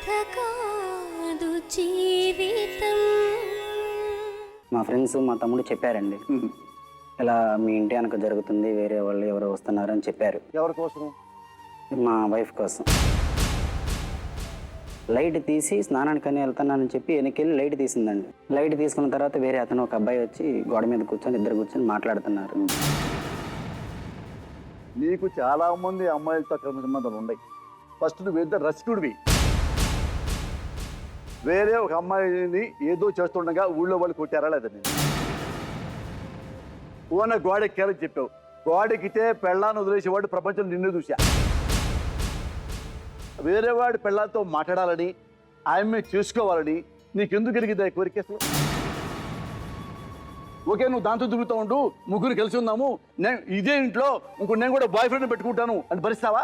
కాదు జీవితం. మా ఫ్రెండ్స్ మా తమ్ముడు చెప్పారండి, ఇలా మీ ఇంటి వెనక జరుగుతుంది, వేరే వాళ్ళు ఎవరో వస్తున్నారని చెప్పారు. ఎవరి కోసం? మా వైఫ్ కోసం. లైట్ తీసి స్నానానికని వెళ్తున్నానని చెప్పి వెనకెళ్ళి లైట్ తీసిందండి. లైట్ తీసుకున్న తర్వాత వేరే అతను ఒక అబ్బాయి వచ్చి గోడ మీద కూర్చొని ఇద్దరు కూర్చొని మాట్లాడుతున్నారు. నీకు చాలా మంది అమ్మాయిలతో అక్రమ సంబంధాలు ఉన్నాయి. ఫస్ట్ నువ్వు ఇద్దరు రసికుడివి. వేరే ఒక అమ్మాయిని ఏదో చేస్తుండగా ఊళ్ళో వాళ్ళు కొట్టారా లేదా? నేను ఓన గోడెక్కారని చెప్పావు. గోడెక్కితే పెళ్ళాన్ని వదిలేసేవాడు ప్రపంచంలో నిన్ను చూసా. వేరే వాడి పెళ్ళాలతో మాట్లాడాలని, ఆమె చూసుకోవాలని నీకెందుకు కలిగింది ఆ కోరిక అసలు? ఓకే, నువ్వు దాంతో తిరుగుతూ ఉండు, ముగ్గురు కలిసి ఉందాము, నేను ఇదే ఇంట్లో నేను కూడా బాయ్ ఫ్రెండ్ పెట్టుకుంటాను అని భరిస్తావా?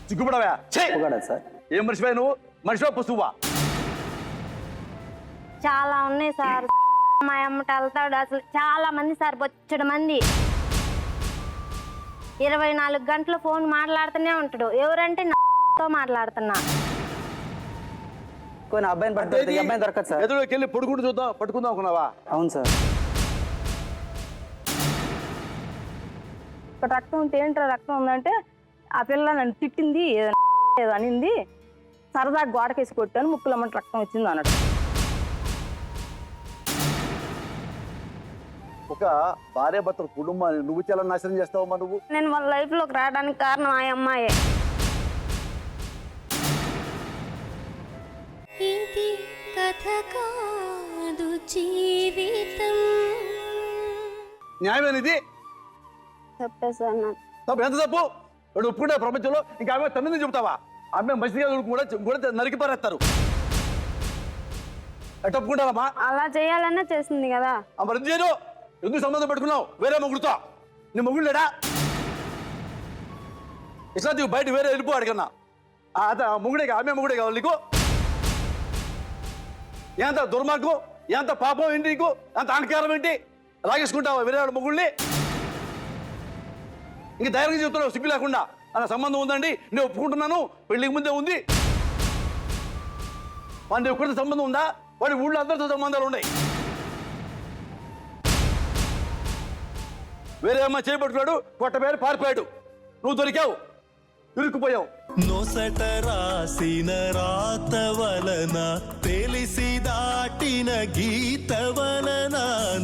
సిగ్గుపడవా? సార్ ఏం మర్చిపోయా నువ్వు? మనిషివా పశువా? చాలా ఉన్నాయి సార్. మా అమ్మట వెళ్తాడు అసలు చాలా మంది సార్, బొచ్చడు మంది. 24 గంటలు ఫోన్ మాట్లాడుతూనే ఉంటాడు. ఎవరంటే నాతో మాట్లాడుతున్నా. కొన్ని అబ్బాయిని పడుతుంది, అబ్బాయిని దొరకదు సార్. ఎదురుకి వెళ్ళి పడుకుంటూ చూద్దాం, పట్టుకుందాం అనుకున్నావా? అవును సార్. ఇక్కడ రక్తం ఉంటే ఏంటో రక్తం ఉందంటే ఆ పిల్ల నన్ను తిట్టింది, ఏదో అనింది, సరదా గోడకేసి కొట్టాను, ముక్కులమ్మటి రక్తం వచ్చింది అన్నట్టు. ఒక భార్య భర్తల కుటుంబాన్ని నువ్వు చాలా నాశనం చేస్తావమ్మా నువ్వు. నేను వాళ్ళ లైఫ్ లోకి రావడానికి కారణం ఆ అమ్మాయే. ఇది కథ కాదు జీవితం. న్యాయమేనిది? చెప్పేసారు నాకు. తప్పు ఎంత తప్పు? వాడు ఒప్పుకుంటే ప్రపంచంలో ఇంకా ఆమె తన్నింది చెబుతావా? ఆమె మంచిగా కూడా నరికి పారేస్తారు. ఎట్లా ఒప్పుకుంటారమ్మా? అలా చేయాలన్నా చేసింది కదా. మరి ఎందుకు చేయను? ఎందుకు సంబంధం పెట్టుకున్నావు వేరే మొగుడుతో? నీ మొగుడు లేడా? ఇట్లా బయట వేరే వెళ్ళిపో అడిగన్నా. మొగుడే ఆమె మొగుడే కావాలి నీకు? ఎంత దుర్మార్గం, ఎంత పాపం ఏంటి నీకు? ఎంత అహంకారం ఏంటి? లాగేసుకుంటావా వేరే వాడు మొగుడిని? ఇంక ధైర్యంగా చెప్తున్నావు సిగ్గు లేకుండా. అలా సంబంధం ఉందండి, నేను ఒప్పుకుంటున్నాను, పెళ్లికి ముందే ఉంది. వాడి ఒక్కరితో సంబంధం ఉందా? వాడి ఊళ్ళో అందరితో సంబంధాలు ఉన్నాయి. వేరే అమ్మాయి చేపట్టుకున్నాడు, కొట్ట పేరు పారిపోయాడు, నువ్వు దొరికావు, ఇరుక్కుపోయావు. నొసట రాసిన రాత వలన తెలిసి దాటిన గీత వలన,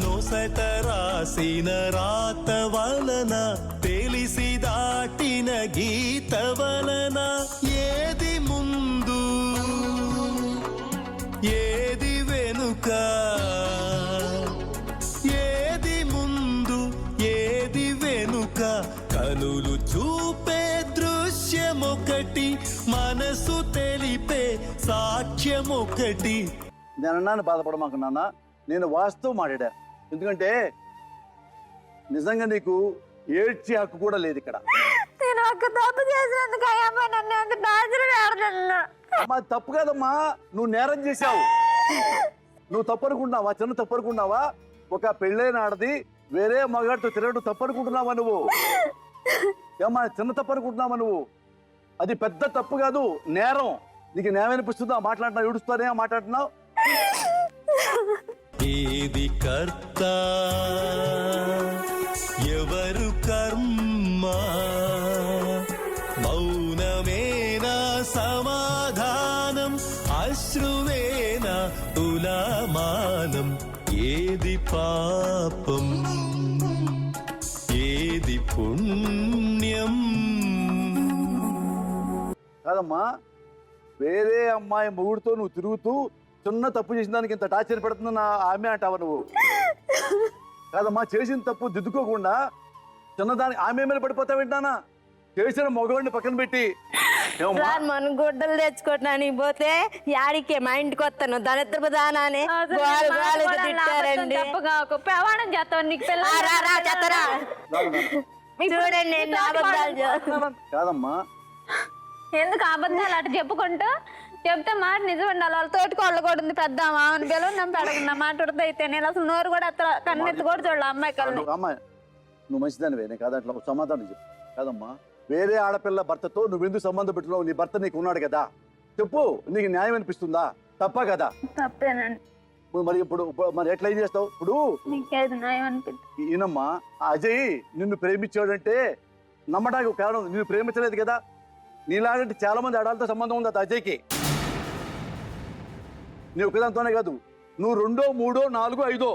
నొసట రాసిన రాత వలన తెలిసి దాటిన గీత వలన, ఏది ముందు ఏది వెనుక, ఏది ముందు ఏది వెనుక, కనులు చూపే దృశ్యమొకటి, మనసు తెలిపే సాక్ష్యమొకటి. నేను అన్నాను బాధపడమాకు నాన్న, నేను వాస్తవం మాట్లాడా. ఎందుకంటే నిజంగా నీకు ఏడ్చే హక్కు కూడా లేదు ఇక్కడ. నేను ఒక తప్పు చేసినందుకు ఆ అమ్మాయి నన్ను ఎంత టార్చర్ పెడుతున్నా. అమ్మా తప్పు కాదమ్మా, నువ్వు నేరం చేశావు. నువ్వు తప్పు అనుకుంటున్నావా? చిన్న తప్పు అనుకుంటున్నావా? ఒక పెళ్ళైన ఆడది వేరే మగాడితో తిరగడం తప్పు అనుకుంటున్నావా నువ్వు? ఏమ్మా చిన్న తప్పు అనుకుంటున్నావా నువ్వు? అది పెద్ద తప్పు కాదు, నేరం. నీకు న్యాయం అనిపిస్తుందా? మాట్లాడుతున్నావు, ఏడుస్తానే మాట్లాడుతున్నావు. ఏది కర్త ఎవరు కర్మ, మౌనమేనా సమాధానం, అశ్రువేనా తులమానం, ఏది పాపం ఏది పుణ్యం. కాదమ్మా, వేరే అమ్మాయి మొగుడుతో నువ్వు తిరుగుతూ చిన్న తప్పు చేసిన దానికి ఇంత టార్చర్ పెడుతున్నా ఆమె అంటావా నువ్వు? కాదమ్మా, చేసిన తప్పు దిద్దుకోకుండా చిన్నదానికి ఆమె మీద పడిపోతావేంటానా? చేసిన మగవాడిని పక్కన పెట్టి సార్ మనం గుడ్డలు తెచ్చుకోవడానికి పోతే యాడికే మా ఇంటికి వస్తాను దరిద్రపు దానాన్ని తిట్టారండి. ప్రమాణం చేస్తాను నీకు చూడండి కాదమ్మా, ఎందుకు అబద్ధాలు అటు చెప్పుకుంటూ చెప్తే మాట నిజం ఉండాలి. వాళ్ళ తోటికోళ్ళు కూడా ఉంది పెద్దామా అని పిలవడం పెడకున్నా మాట్లాడుతూ అయితే నేను అసలు నోరు కూడా కన్నెత్తి కూడా చూడాలి అమ్మాయి కళ్ళు. అమ్మాయి నువ్వు మంచిదానివే, నేను కాదు అట్లా సమాధానం చెప్పు. కాదమ్మా, వేరే ఆడపిల్ల భర్తతో నువ్వెందుకు సంబంధం పెట్టుకున్నావు? నీ భర్త నీకు ఉన్నాడు కదా, చెప్పు. నీకు న్యాయం అనిపిస్తుందా? తప్ప కదా? తప్పేనండి. మరి ఇప్పుడు మరి ఎట్లా ఏం చేస్తావు ఇప్పుడు? నీకేది న్యాయం అనిపిస్తుంది? ఈయనమ్మా, అజయ్ నిన్ను ప్రేమించాడంటే నమ్మడానికి కారణం, నిన్ను ప్రేమించలేదు కదా. నీలాంటి చాలా మంది ఆడాలతో సంబంధం ఉంది అది అజయ్కి. నీ ఒకదాంతోనే కాదు, నువ్వు 2, 3, 4, 5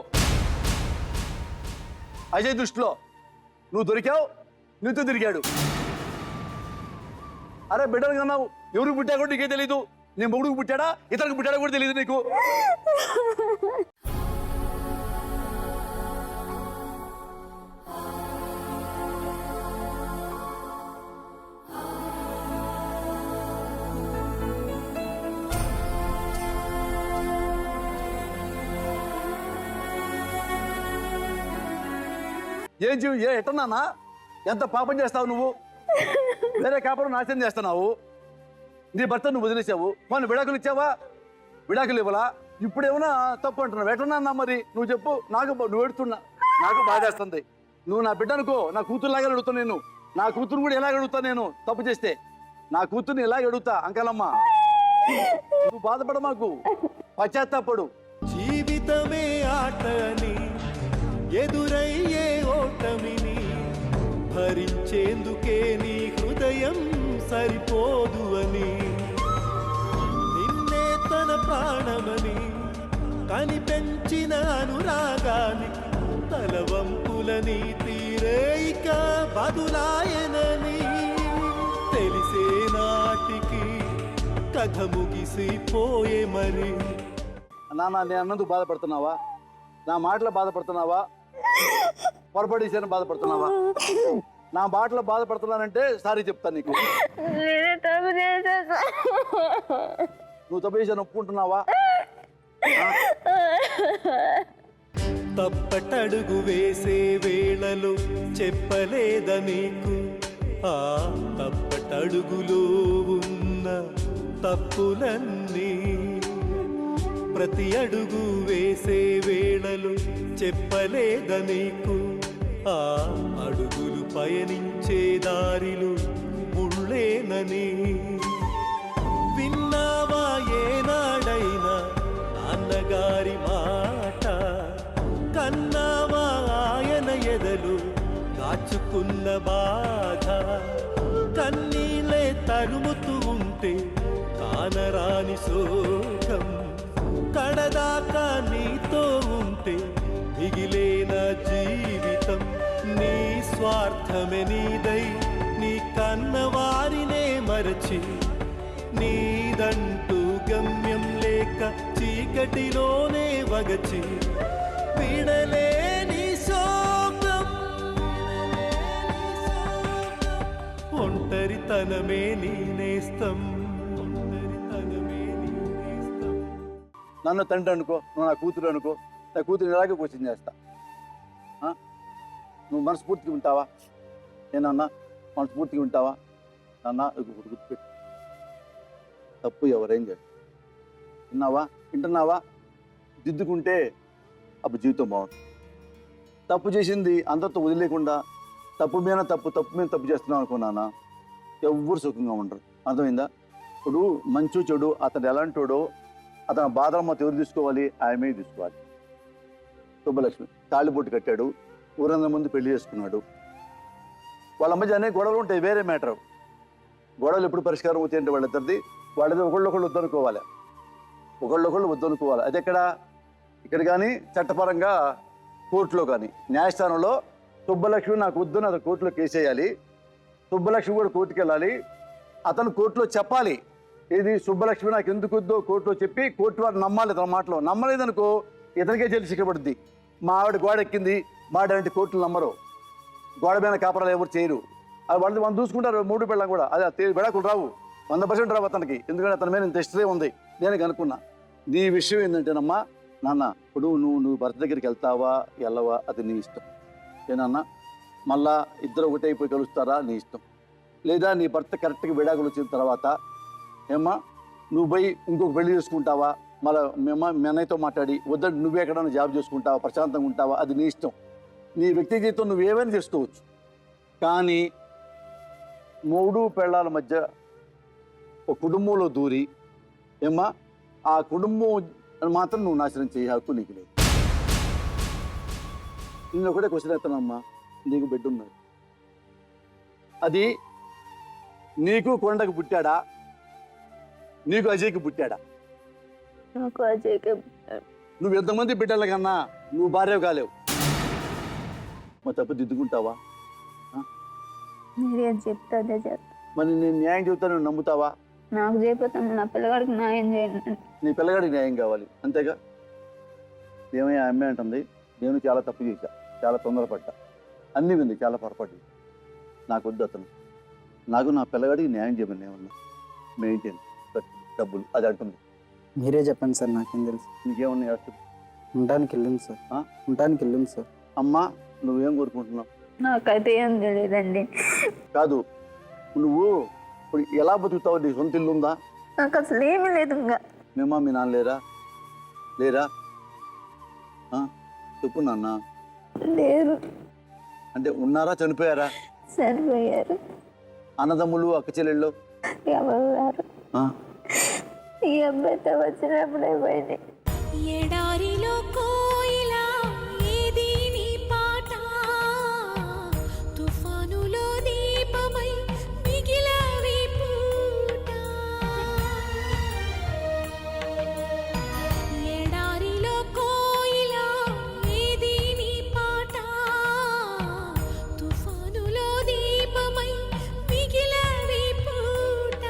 అజయ్ దృష్టిలో నువ్వు దొరికావు, నీతో తిరిగాడు. అరే బిడ్డలు కన్నావు, ఎవరికి పుట్టా కూడా నీకే తెలీదు. నీ మొగుడికి పుట్టాడా ఇతనికి పుట్టాడా కూడా తెలియదు నీకు. ఏం ఎట్టన్నానా? ఎంత పాపం చేస్తావు నువ్వు? వేరే కాపురం నాశనం చేస్తున్నావు. నీ భర్త నువ్వు వదిలేసావు, మన విడాకులు ఇచ్చావా? విడాకులు ఇవ్వలా? ఇప్పుడు ఏమన్నా తప్పు అంటున్నావు. ఎట్లన్నా మరి నువ్వు చెప్పు. నువ్వు ఎడుతున్నా, నాకు బాధేస్తుంది. నువ్వు నా బిడ్డ అనుకో, నా కూతురులాగా అడుగుతాను నేను. నా కూతురు కూడా ఎలాగ అడుగుతా నేను తప్పు చేస్తే? నా కూతుర్ని ఎలాగ అడుగుతా? అంకలమ్మ నువ్వు బాధపడ, మాకు పశ్చాత్తాపడు. జీవితమే ఆటని ఎదురయ్యే ఓటమిని భరించేందుకే నీ హృదయం సరిపోదు అని, నిన్నే తన ప్రాణమని కనిపెంచిన అనురాగానికి తలవంపులని తీరేయిక బదులాయనని తెలిసే నాటికి కథ ముగిసిపోయే మరి. నాన్న, నేను అన్నందుకు బాధపడుతున్నావా? నా మాటలో బాధపడుతున్నావా? పొరపడేసాను బాధపడుతున్నావా? నా మాటలో బాధపడుతున్నానంటే సారీ చెప్తాను నీకు. నువ్వు తప్పు చేశాను ఒప్పుకుంటున్నావా? తప్పటడుగు వేసే వేళలో చెప్పలేదా నీకు ఆ తప్పటడుగులో ఉన్న తప్పులన్నీ? ప్రతి అడుగు వేసే వేళలో చెప్పలేదా నీకు ఆ అడుగులు పయనించే దారిలు ముళ్ళేనని? విన్నావా ఏనాడైనా నాన్నగారి మాట? కన్నావా ఆయన ఎదలు దాచుకున్న బాధ? కన్నీళ్ళే తరుముతూ ఉంటే కానరాని శోకం, కడదాకా నీతో ఉంటే మిగిలేన జీవితం. నీ స్వార్థమే నీదై నీ కన్నవారినే మరచి, నీదంటూ గమ్యం లేక చీకటిలోనే వగచి, విడలేని శోకం, ఒంటరితనమే నీ నేస్తం. నన్ను తండ్రి అనుకో, నువ్వు నా కూతురు అనుకో. నా కూతురు ఇలాగే క్వశ్చన్ చేస్తా. నువ్వు మనస్ఫూర్తిగా ఉంటావా? నేనన్నా మనస్ఫూర్తిగా ఉంటావా? నాన్న గుర్తుపెట్టు, తప్పు ఎవరేం చేయాలి. విన్నావా? వింటున్నావా? దిద్దుకుంటే అప్పుడు జీవితం బాగుంటుంది. తప్పు చేసింది అందరితో వదిలేకుండా తప్పు మీద తప్పు చేస్తున్నాం అనుకున్నానా, ఎవ్వరు సుఖంగా ఉండరు. అర్థమైందా? ఇప్పుడు మంచు చెడు అతడు ఎలాంటోడో అతను బాధలు మొత్తం ఎవరు తీసుకోవాలి? ఆయమే తీసుకోవాలి. సుబ్బలక్ష్మి తాళిబొట్టు కట్టాడు, ఊరందరి ముందు పెళ్లి చేసుకున్నాడు. వాళ్ళ మధ్య అనేక గొడవలు ఉంటాయి, వేరే మ్యాటర్. గొడవలు ఎప్పుడు పరిష్కారం అవుతాయి అంటే వాళ్ళిద్దరిది ఒకళ్ళొకళ్ళు వద్దనుకోవాలి, వద్దనుకోవాలి. అది ఇక్కడ కానీ చట్టపరంగా కోర్టులో కానీ న్యాయస్థానంలో సుబ్బలక్ష్మి నాకు వద్దుని అతను కోర్టులో కేసేయాలి. సుబ్బలక్ష్మి కూడా కోర్టుకు వెళ్ళాలి. అతను కోర్టులో చెప్పాలి, ఇది సుబ్బలక్ష్మి నాకు ఎందుకు వద్దో కోర్టులో చెప్పి కోర్టు వారు నమ్మాలి. తన మాటలో నమ్మలేదనుకో ఇతనికే జైలు శిక్షపడుద్ది. మా ఆవిడ గోడ ఎక్కింది, మా ఆవిడ కోర్టులు నమ్మరు, గోడ మీద కాపరాలు ఎవరు చేయరు. అది వాళ్ళు చూసుకుంటారు. 3 పిల్లలు కూడా అదే విడాకులు రావు, 100% రావు అతనికి. ఎందుకంటే అతని మీద ఇంత హిస్టరీ ఉంది. నేను కనుక్కున్నా. నీ విషయం ఏంటంటేనమ్మా, నాన్న ఇప్పుడు నువ్వు భర్త దగ్గరికి వెళ్తావా వెళ్ళవా అది నీ ఇష్టం. ఏనన్నా మళ్ళా ఇద్దరు ఒకటైపోయి కలుస్తారా నీ ఇష్టం. లేదా నీ భర్త కరెక్ట్గా విడాకులు వచ్చిన తర్వాత ఏమ్మా నువ్వు పోయి ఇంకొక పెళ్లి చేసుకుంటావా, మళ్ళీ మీ అన్నయ్యతో మాట్లాడి వద్దంటే నువ్వే ఎక్కడన్నా జాబ్ చేసుకుంటావా, ప్రశాంతంగా ఉంటావా, అది నీ ఇష్టం. నీ వ్యక్తి జీవితం నువ్వు ఏమైనా చేసుకోవచ్చు. కానీ మూడు పెళ్ళాల మధ్య ఒక కుటుంబంలో దూరి ఏమ్మా ఆ కుటుంబం మాత్రం నువ్వు నాశనం చేయ హక్కు నీకు లేదు. నేను ఒకటే క్వశ్చన్ ఎత్తానమ్మా, నీకు బిడ్డ ఉన్నది, అది నీకు కొండకు పుట్టాడా, నీకు అజయ్కి పుట్టాడా? నాకు అజయ్కే నువ్వు ఎంతమంది బిడ్డల కన్నా నువ్వు భార్య కాలేవు. మా తప్పు దిద్దుకుంటావా? మీరేం చెప్తే అదే చేస్తా. మరి నేను న్యాయం చెబుతా, నువ్వు నమ్ముతావా? నాకు చేయకపోతాను, నా పిల్లగాడికి న్యాయం చేయండి. నీ పిల్లగాడికి న్యాయం కావాలి అంతేగా. ఏమయ్యా అమ్మాయి అంటుంది, నేను చాలా తప్పు చేశా, చాలా తొందరపడ్డా, అన్నీ ఉంది, చాలా పొరపాటు. నాకు వద్దు అతను, నాకు నా పిల్లగాడికి న్యాయం చేయమని ఏమన్నా మెయింటైన్ డబ్బులు అది అంటుంది. మీరే చెప్పండి సార్, నాకేం తెలుసు. నీకేమన్నా చేస్తుంది? ఉండడానికి వెళ్ళింది సార్, ఉండడానికి వెళ్ళింది సార్. అమ్మా నువ్వేం కోరుకుంటున్నావు? నాకైతే ఏం తెలియదండి. కాదు, నువ్వు ఇప్పుడు ఎలా బతుకుతావు? నీ సొంత ఇల్లు ఉందా? నాకు అసలు ఏమీ లేదు. ఇంకా మేమా మీ నాన్న లేరా? లేరా? చెప్పు నాన్న. లేరు. అంటే ఉన్నారా, చనిపోయారా? సరిపోయారు. అన్నదమ్ములు, అక్క చెల్లెళ్ళు ఎవరు రారు. ఈ అబ్బాయితో వచ్చినప్పుడే పోయింది. ఎడారిలో కోయిలా ఏది నీ పాట, తుఫానులో దీపమై మిగిలావి పూట. ఎడారిలో కోయిలా ఏది నీ పాట, తుఫానులో దీపమై మిగిలావి పూట.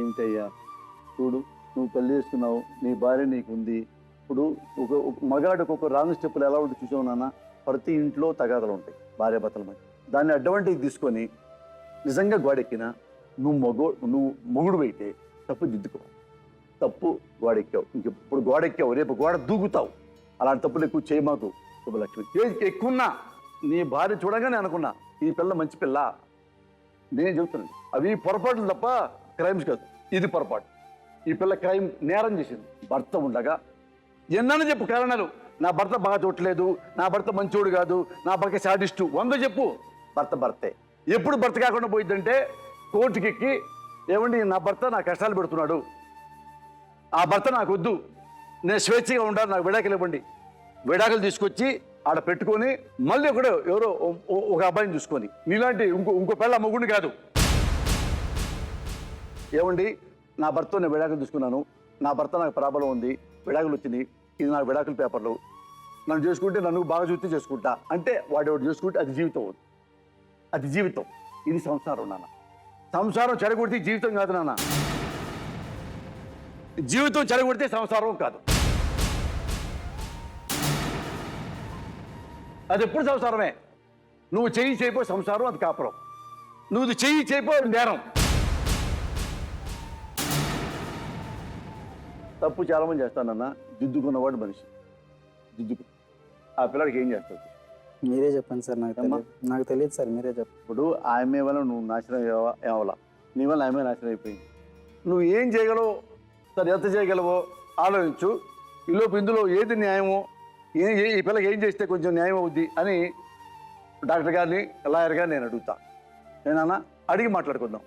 ఏమిటయ్యా చూడు, నువ్వు పెళ్లి చేసుకున్నావు, నీ భార్య నీకుంది. ఇప్పుడు ఒక మగాడికి ఒక రాంగ్ స్టెప్పులు ఎలా ఉంటుంది చూసావు నాన్న? ప్రతి ఇంట్లో తగాదలు ఉంటాయి భార్యాభర్తల మధ్య. దాన్ని అడ్వాంటేజ్ తీసుకొని నిజంగా గోడెక్కినా నువ్వు మొగుడు అయితే తప్పు దిద్దుకో. తప్పు గోడెక్కావు, ఇంకెప్పుడు గోడెక్కావు, రేపు గోడ దూకుతావు. అలాంటి తప్పులు ఎక్కువ చేయమాకు శుభలక్ష్మి. ఎక్కువన్నా నీ భార్య చూడగానే అనుకున్నా ఈ పిల్ల మంచి పిల్ల. నేను చెబుతున్నాను, అవి పొరపాట్లు తప్ప క్రైమ్స్ కాదు. ఇది పొరపాటు. ఈ పిల్ల క్రైమ్, నేరం చేసింది. భర్త ఉండగా ఎన్నని చెప్పు కారణాలు. నా భర్త బాగా చూడలేదు, నా భర్త మంచోడు కాదు, నా భర్త సాడిస్టు, 100 చెప్పు. భర్తే. ఎప్పుడు భర్త కాకుండా పోయిద్దంటే కోర్టుకి ఎక్కి, ఏమండి నా భర్త నా కష్టాలు పెడుతున్నాడు, ఆ భర్త నాకు వద్దు, నేను స్వేచ్ఛగా ఉండాలి, నాకు విడాకులు ఇవ్వండి. విడాకులు తీసుకొచ్చి ఆడ పెట్టుకొని మళ్ళీ ఒకడు ఎవరో ఒక అబ్బాయిని చూసుకొని, నీలాంటి ఇంకో పిల్ల మొగుడిని కాదు. ఏమండి నా భర్తతో నేను విడాకులు తీసుకున్నాను, నా భర్త నాకు ప్రాబ్లం ఉంది, విడాకులు వచ్చింది, ఇది నాకు విడాకుల పేపర్లు, నన్ను చేసుకుంటే నన్ను బాగా చూస్తే చేసుకుంటా అంటే వాడు చేసుకుంటే అది జీవితం. అది జీవితం, ఇది సంసారం నాన్న. సంసారం చెడగొడితే జీవితం కాదు నాన్న. జీవితం చెడగొడితే సంసారం కాదు. అది ఎప్పుడు సంసారమే. నువ్వు చెయ్యి చేయపో సంసారం, అది కాపురం. నువ్వు చెయ్యి చేయపో నేరం. తప్పు చాలామంది చేస్తానన్నా, దిద్దుకున్నవాడు మనిషి. దిద్దుకు ఆ పిల్లడికి ఏం చేస్తావు? మీరే చెప్పండి సార్, నాకు తెలియదు సార్, మీరే చెప్పండి. ఇప్పుడు ఆమె వల్ల నువ్వు నాశనం ఏమవలా, నీ వల్ల ఆమె నాశనం అయిపోయింది. నువ్వు ఏం చేయగలవో, సరే ఎంత చేయగలవో ఆలోచించు. ఈలోపు ఇందులో ఏది న్యాయమో, ఈ పిల్లకి ఏం చేస్తే కొంచెం న్యాయం అవుద్ది అని డాక్టర్ గారిని, లాయర్ గారిని నేను అడుగుతా. నేనన్నా అడిగి మాట్లాడుకుందాం.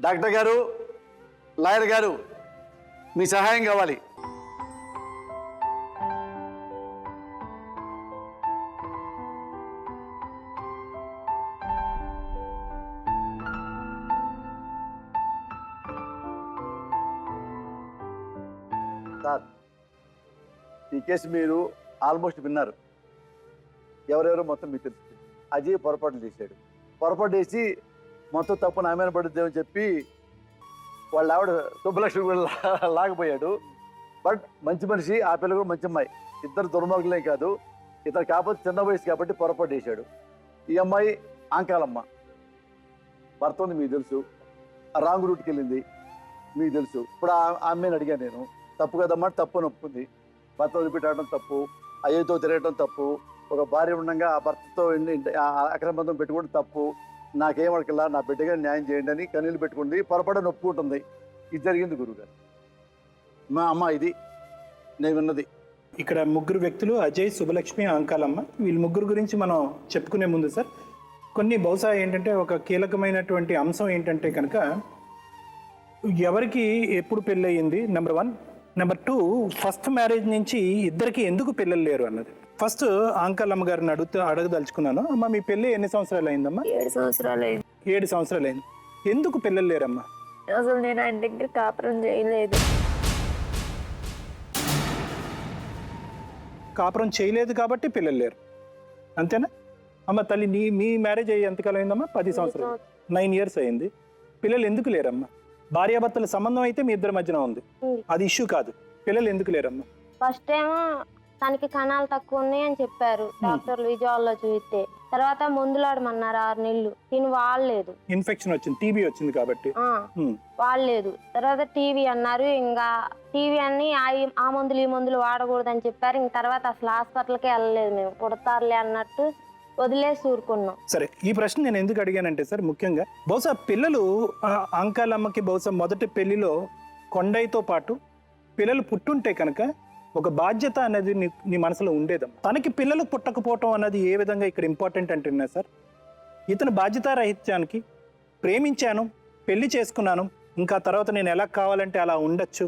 డాక్టర్ గారు, లాయర్ గారు, మీ సహాయం కావాలి. సార్, ఈ కేసు మీరు ఆల్మోస్ట్ విన్నారు. ఎవరెవరో మొత్తం మీకు తెలుసు. అజయ్ పొరపాట్లు చేశాడు. పొరపాటు చేసి మొత్తం తప్పు నా మీద పడుద్దేమని చెప్పి వాళ్ళ ఆవిడ శుభలక్ష్మి కూడా లాగపోయాడు. బట్ మంచి మనిషి, ఆ పిల్ల కూడా మంచి అమ్మాయి. ఇద్దరు దుర్మార్గులే కాదు, ఇతను కాకపోతే చిన్న వయసు కాబట్టి పొరపాటు చేశాడు. ఈ అమ్మాయి ఆంకాలమ్మ, భర్త ఉంది మీకు తెలుసు, రాంగ్ రూట్కి వెళ్ళింది మీకు తెలుసు. ఇప్పుడు ఆ అమ్మాయిని అడిగాను నేను, తప్పు కదమ్మా, తప్పు నొప్పుకుంది. భర్త వదిలిపెట్టడం తప్పు, అయ్యతో తిరగటం తప్పు, ఒక భార్య ఉండగా ఆ భర్తతో అక్రమబంధం పెట్టుకోవడం తప్పు, నాకేం అడగలా, నా బిడ్డగా న్యాయం చేయండి అని కన్నీళ్ళు పెట్టుకుంది. పొరపాటు నొప్పుకుంటుంది. ఇది జరిగింది గురువుగారు. మా అమ్మ, ఇది నేను విన్నది. ఇక్కడ ముగ్గురు వ్యక్తులు అజయ్, శుభలక్ష్మి, అంకాలమ్మ. వీళ్ళ ముగ్గురు గురించి మనం చెప్పుకునే ముందు సార్ కొన్ని బహుశా ఏంటంటే ఒక కీలకమైనటువంటి అంశం ఏంటంటే కనుక ఎవరికి ఎప్పుడు పెళ్ళయింది నెంబర్ 1, నెంబర్ 2 ఫస్ట్ మ్యారేజ్ నుంచి ఇద్దరికి ఎందుకు పిల్లలు లేరు అన్నది. ఫస్ట్ అంకాలమ్మ గారిని అడగదలుచుకున్నాను. అమ్మ మీ పెళ్ళి ఎన్ని సంవత్సరాలు అయిందమ్మా? 7 సంవత్సరాలు అయింది. 7 సంవత్సరాలు అయింది. ఎందుకు పిల్లలు లేరమ్మా? అసలు నేను ఆయన దగ్గర కాపురం చేయలేదు. కాపురం చేయలేదు కాబట్టి పిల్లలు లేరు, అంతేనా అమ్మ? తల్లి మీ మ్యారేజ్ అయ్యి ఎంతకాలం అయిందమ్మా? 10 సంవత్సరాలు, 9 years అయింది. పిల్లలు ఎందుకు లేరమ్మా? భార్యాభర్తల సంబంధం అయితే మీ ఇద్దరి మధ్యన ఉంది, అది ఇష్యూ కాదు. పిల్లలు ఎందుకు లేరమ్మా? ఫస్ట్ ఏమో తనకి కణాలు తక్కువ ఉన్నాయి అని చెప్పారు డాక్టర్లు విజయవాడలో చూస్తే. తర్వాత మందులాడమన్నారు 6 నెలలు, తిని వాడలేదు. ఇన్ఫెక్షన్ వచ్చింది, టీబీ వచ్చింది కాబట్టి వాడలేదు. తర్వాత టీవీ అన్నారు, ఇంకా టీవీ అని ఆ మందులు ఈ మందులు వాడకూడదు అని చెప్పారు. ఇంక తర్వాత అసలు హాస్పిటల్కే వెళ్ళలేదు. మేము పుడతారులే అన్నట్టు వదిలేసి ఊరుకున్నాం. సరే, ఈ ప్రశ్న నేను ఎందుకు అడిగానంటే సార్, ముఖ్యంగా బహుశా పిల్లలు అంకాలమ్మకి బహుశా మొదటి పెళ్లిలో కొండయ్యతో పాటు పిల్లలు పుట్టుంటే కనుక ఒక బాధ్యత అనేది నీ మనసులో ఉండేదమ్మా. తనకి పిల్లలు పుట్టకపోవటం అన్నది ఏ విధంగా ఇక్కడ ఇంపార్టెంట్ అంటున్నా సార్, ఇతను బాధ్యతారాహిత్యానికి ప్రేమించాను, పెళ్లి చేసుకున్నాను, ఇంకా తర్వాత నేను ఎలా కావాలంటే అలా ఉండొచ్చు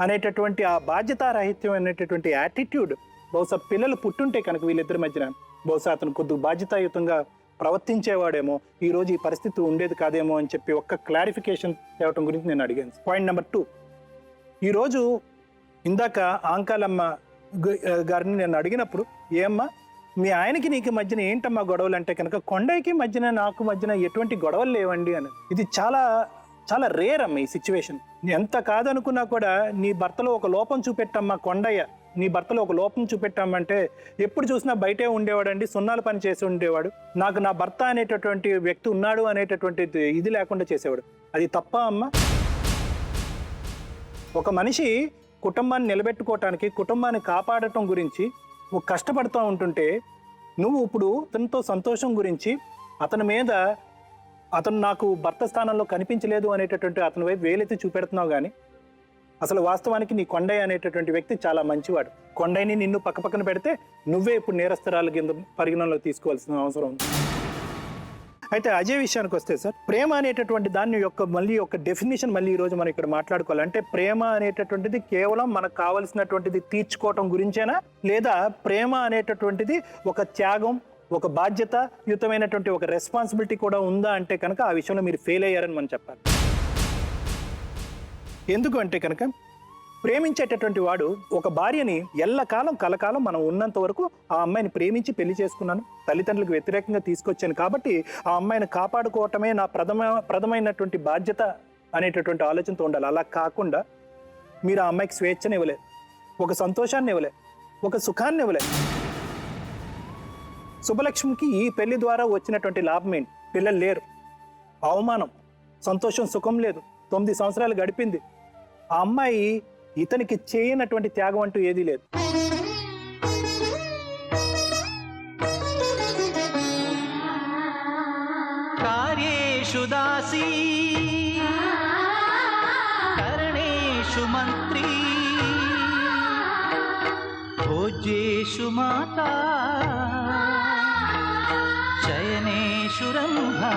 అనేటటువంటి ఆ బాధ్యతారాహిత్యం అనేటటువంటి యాటిట్యూడ్ బహుశా పిల్లలు పుట్టుంటే కనుక వీళ్ళిద్దరి మధ్యన బహుశా అతను కొద్దిగా బాధ్యతాయుతంగా ప్రవర్తించేవాడేమో, ఈ రోజు ఈ పరిస్థితి ఉండేది కాదేమో అని చెప్పి ఒక్క క్లారిఫికేషన్ తేవటం గురించి నేను అడిగాను. పాయింట్ నెంబర్ 2, ఈరోజు ఇందాక అంకాలమ్మ గారిని నేను అడిగినప్పుడు, ఏమ్మా మీ ఆయనకి నీకు మధ్యన ఏంటమ్మా గొడవలు అంటే కనుక కొండయ్యకి మధ్యన నాకు మధ్యన ఎటువంటి గొడవలు లేవండి అని. ఇది చాలా చాలా రేర్ అమ్మ ఈ సిచ్యువేషన్. ఎంత కాదనుకున్నా కూడా నీ భర్తలో ఒక లోపం చూపెట్టమ్మా కొండయ్య, నీ భర్తలో ఒక లోపం చూపెట్టామంటే ఎప్పుడు చూసినా బయటే ఉండేవాడండి, సున్నాలు పని చేసి ఉండేవాడు, నాకు నా భర్త అనేటటువంటి వ్యక్తి ఉన్నాడు అనేటటువంటి ఇది లేకుండా చేసేవాడు. అది తప్ప అమ్మ? ఒక మనిషి కుటుంబాన్ని నిలబెట్టుకోవటానికి, కుటుంబాన్ని కాపాడటం గురించి కష్టపడుతూ ఉంటుంటే నువ్వు ఇప్పుడు అతనితో సంతోషం గురించి అతను నాకు భర్త స్థానంలో కనిపించలేదు అనేటటువంటి అతని వైపు వేలెత్తి చూపెడుతున్నావు. కానీ అసలు వాస్తవానికి నీ కొండయ్య అనేటటువంటి వ్యక్తి చాలా మంచివాడు. కొండయ్యని నిన్ను పక్కపక్కన పెడితే నువ్వే ఇప్పుడు నేరస్తురాల కింద పరిగణనలో తీసుకోవాల్సిన అవసరం ఉంది. అయితే అజయ్ విషయానికి వస్తే సార్, ప్రేమ అనేటటువంటి దాన్ని మళ్ళీ ఒక డెఫినేషన్ మళ్ళీ ఈరోజు మనం ఇక్కడ మాట్లాడుకోవాలి. అంటే ప్రేమ అనేటటువంటిది కేవలం మనకు కావలసినటువంటిది తీర్చుకోవటం గురించేనా, లేదా ప్రేమ అనేటటువంటిది ఒక త్యాగం, ఒక బాధ్యతాయుతమైనటువంటి ఒక రెస్పాన్సిబిలిటీ కూడా ఉందా అంటే కనుక ఆ విషయంలో మీరు ఫెయిల్ అయ్యారని మనం చెప్పాలి. ఎందుకు అంటే కనుక ప్రేమించేటటువంటి వాడు ఒక భార్యని ఎల్లకాలం కలకాలం మనం ఉన్నంత వరకు ఆ అమ్మాయిని ప్రేమించి పెళ్లి చేసుకున్నాను, తల్లిదండ్రులకు వ్యతిరేకంగా తీసుకొచ్చాను కాబట్టి ఆ అమ్మాయిని కాపాడుకోవటమే నా ప్రథమైనటువంటి బాధ్యత అనేటటువంటి ఆలోచనతో ఉండాలి. అలా కాకుండా మీరు ఆ అమ్మాయికి స్వేచ్ఛని ఇవ్వలేదు, ఒక సంతోషాన్ని ఇవ్వలేదు, ఒక సుఖాన్ని ఇవ్వలేదు. శుభలక్ష్మికి ఈ పెళ్లి ద్వారా వచ్చినటువంటి లాభం ఏంటి? పిల్లలు లేరు, అవమానం, సంతోషం, సుఖం లేదు. 9 సంవత్సరాలు గడిపింది. ఆ అమ్మాయి ఇతనికి చేయనటువంటి త్యాగం అంటూ ఏదీ లేదు. కార్యేషు దాసీ కరణేషు మంత్రీ భోజ్యేషు మాతా శయనేషు రంభా.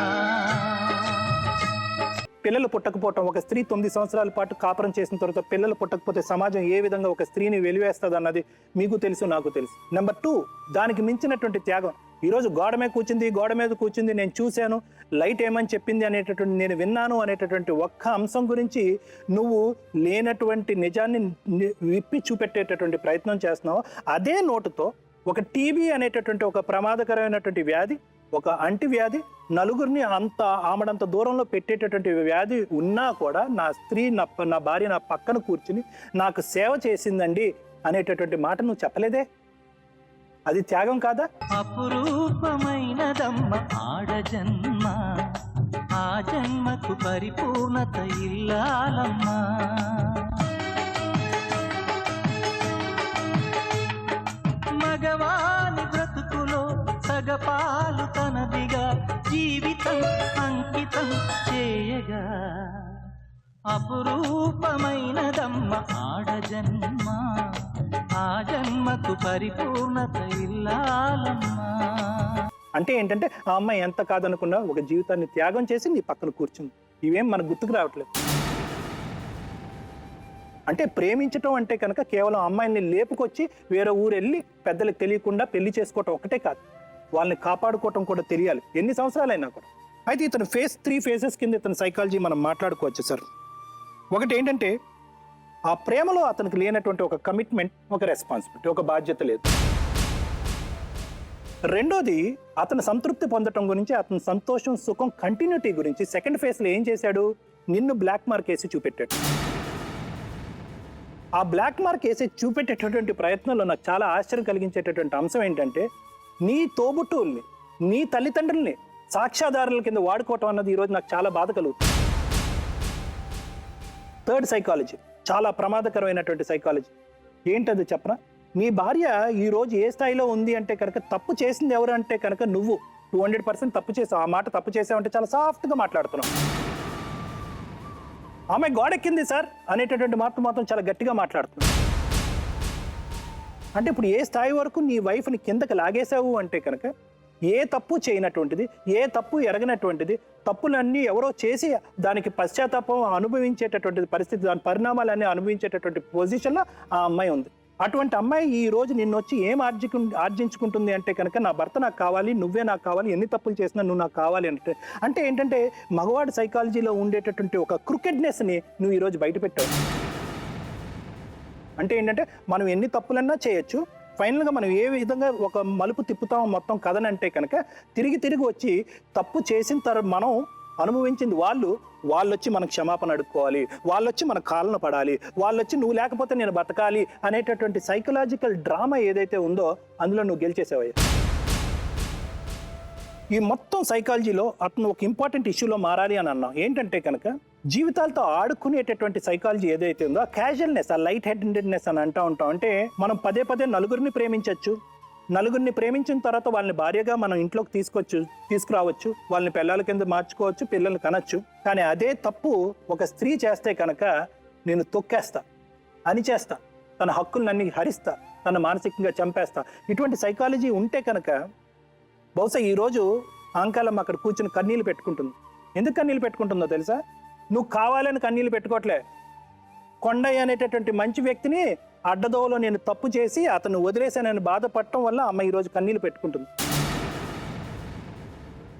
పిల్లలు పుట్టకపోవటం, ఒక స్త్రీ 9 సంవత్సరాల పాటు కాపురం చేసిన తర్వాత పిల్లలు పుట్టకపోతే సమాజం ఏ విధంగా ఒక స్త్రీని వెలివేస్తుంది అన్నది మీకు తెలుసు, నాకు తెలుసు. నెంబర్ 2, దానికి మించినటువంటి త్యాగం. ఈరోజు గోడ మీద కూర్చుంది, నేను చూశాను, లైట్ ఏమని చెప్పింది అనేటటువంటి, నేను విన్నాను అనేటటువంటి ఒక్క అంశం గురించి నువ్వు లేనటువంటి నిజాన్ని విప్పి చూపెట్టేటటువంటి ప్రయత్నం చేస్తున్నావు. అదే నోటుతో ఒక టీబీ అనేటటువంటి ఒక ప్రమాదకరమైనటువంటి వ్యాధి, ఒక అంటి వ్యాధి, నలుగురిని ఆమడంత దూరంలో పెట్టేటటువంటి వ్యాధి ఉన్నా కూడా నా స్త్రీ, నా భార్య నా పక్కన కూర్చుని నాకు సేవ చేసిందండి అనేటటువంటి మాట నువ్వు చెప్పలేదే. అది త్యాగం కాదా? అపురూపమైనదమ్మ ఆడజన్మ, ఆ జన్మకు పరిపూర్ణత ఇల్లాలమ్మా. మగవాని బ్రతుకులో సగపాలు తనదిగా జీవితం అంకితం చేయగా, అపురూపమైనదమ్మ ఆడజన్మ, ఆ జన్మకు పరిపూర్ణత ఇల్లాలమ్మా. అంటే ఏంటంటే ఆ అమ్మాయి ఎంత కాదనుకున్నా ఒక జీవితాన్ని త్యాగం చేసి నీ పక్కన కూర్చుంది. ఇవేం మనకు గుర్తుకు రావట్లేదు. అంటే ప్రేమించటం అంటే కనుక కేవలం అమ్మాయిని లేపుకొచ్చి వేరే ఊరు వెళ్ళి పెద్దలకు తెలియకుండా పెళ్లి చేసుకోవటం ఒకటే కాదు, వాళ్ళని కాపాడుకోవటం కూడా తెలియాలి, ఎన్ని సంవత్సరాలైనా కూడా. అయితే ఇతను ఫేజ్ 3 ఫేజెస్ కింద ఇతను సైకాలజీ మనం మాట్లాడుకోవచ్చు సార్. ఒకటి ఏంటంటే ఆ ప్రేమలో అతనికి లేనటువంటి ఒక కమిట్మెంట్, ఒక రెస్పాన్సిబిలిటీ, ఒక బాధ్యత లేదు. రెండోది అతను సంతృప్తి పొందటం గురించి, అతని సంతోషం సుఖం కంటిన్యూటీ గురించి సెకండ్ ఫేజ్లో ఏం చేశాడు, నిన్ను బ్లాక్ మార్క్ వేసి చూపెట్టాడు. ఆ బ్లాక్ మార్క్ వేసి చూపెట్టేటటువంటి ప్రయత్నంలో నాకు చాలా ఆశ్చర్యం కలిగించేటటువంటి అంశం ఏంటంటే నీ తోబుట్టువుల్ని, నీ తల్లిదండ్రుల్ని సాక్ష్యాధారుల కింద వాడుకోవటం అన్నది ఈరోజు నాకు చాలా బాధ కలుగుతుంది. థర్డ్ సైకాలజీ చాలా ప్రమాదకరమైనటువంటి సైకాలజీ ఏంటది చెప్పనా? నీ భార్య ఈరోజు ఏ స్థాయిలో ఉంది అంటే కనుక తప్పు చేసింది ఎవరు అంటే కనుక నువ్వు 200% తప్పు చేసావు. ఆ మాట తప్పు చేసావంటే చాలా సాఫ్ట్గా మాట్లాడుతున్నావు. ఆమె గోడెక్కింది సార్ అనేటటువంటి మాట మాత్రం చాలా గట్టిగా మాట్లాడుతున్నావు. అంటే ఇప్పుడు ఏ స్థాయి వరకు నీ వైఫ్ని కిందకి లాగేశావు అంటే కనుక ఏ తప్పు చేయనటువంటిది, ఏ తప్పు ఎరగనటువంటిది, తప్పులన్నీ ఎవరో చేసి దానికి పశ్చాత్తాపం అనుభవించేటటువంటి పరిస్థితి, దాని పరిణామాలన్నీ అనుభవించేటటువంటి పొజిషన్లో ఆ అమ్మాయి ఉంది. అటువంటి అమ్మాయి ఈ రోజు నిన్ను వచ్చి ఏం ఆర్జించుకుంటుంది అంటే కనుక నా భర్త నాకు కావాలి, నువ్వే నాకు కావాలి, ఎన్ని తప్పులు చేసినా నువ్వు నాకు కావాలి అంటే. అంటే ఏంటంటే మగవాడి సైకాలజీలో ఉండేటటువంటి ఒక క్రికెట్నెస్ని నువ్వు ఈరోజు బయట పెట్టావు. అంటే ఏంటంటే మనం ఎన్ని తప్పులన్నా చేయొచ్చు, ఫైనల్గా మనం ఏ విధంగా ఒక మలుపు తిప్పుతామో మొత్తం కథనంటే కనుక తిరిగి వచ్చి తప్పు చేసిన తర్వాత మనం అనుభవించింది వాళ్ళు వచ్చి మనకు క్షమాపణ అడుక్కోవాలి, వాళ్ళు వచ్చి మన కాళ్ళను పడాలి, వాళ్ళు వచ్చి నువ్వు లేకపోతే నేను బతకాలి అనేటటువంటి సైకలాజికల్ డ్రామా ఏదైతే ఉందో అందులో నువ్వు గెలిచేసావయ్యా. ఈ మొత్తం సైకాలజీలో అతను ఒక ఇంపార్టెంట్ ఇష్యూలో మారాలి అని అన్నాం. ఏంటంటే కనుక జీవితాలతో ఆడుకునేటటువంటి సైకాలజీ ఏదైతే ఉందో ఆ క్యాజువల్నెస్, ఆ లైట్ హెడెడ్నెస్ అని అంటూ ఉంటాం. అంటే మనం పదే నలుగురిని ప్రేమించవచ్చు, నలుగురిని ప్రేమించిన తర్వాత వాళ్ళని భార్యగా మనం ఇంట్లోకి తీసుకురావచ్చు, వాళ్ళని పిల్లల కింద మార్చుకోవచ్చు, పిల్లల్ని కనొచ్చు. కానీ అదే తప్పు ఒక స్త్రీ చేస్తే కనుక నేను తొక్కేస్తా, అణిచేస్తా, తన హక్కులన్నీ హరిస్తా, తన మానసికంగా చంపేస్తా. ఇటువంటి సైకాలజీ ఉంటే కనుక బహుశా ఈరోజు ఆంకాలమ్మ అక్కడ కూర్చుని కన్నీళ్ళు పెట్టుకుంటుంది. ఎందుకు కన్నీళ్ళు పెట్టుకుంటుందో తెలుసా? నువ్వు కావాలని కన్నీళ్ళు పెట్టుకోవట్లే. కొండయ్య అనేటటువంటి మంచి వ్యక్తిని అడ్డదోవలో నేను తప్పు చేసి అతను వదిలేసానని బాధపడటం వల్ల అమ్మ ఈరోజు కన్నీళ్ళు పెట్టుకుంటుంది.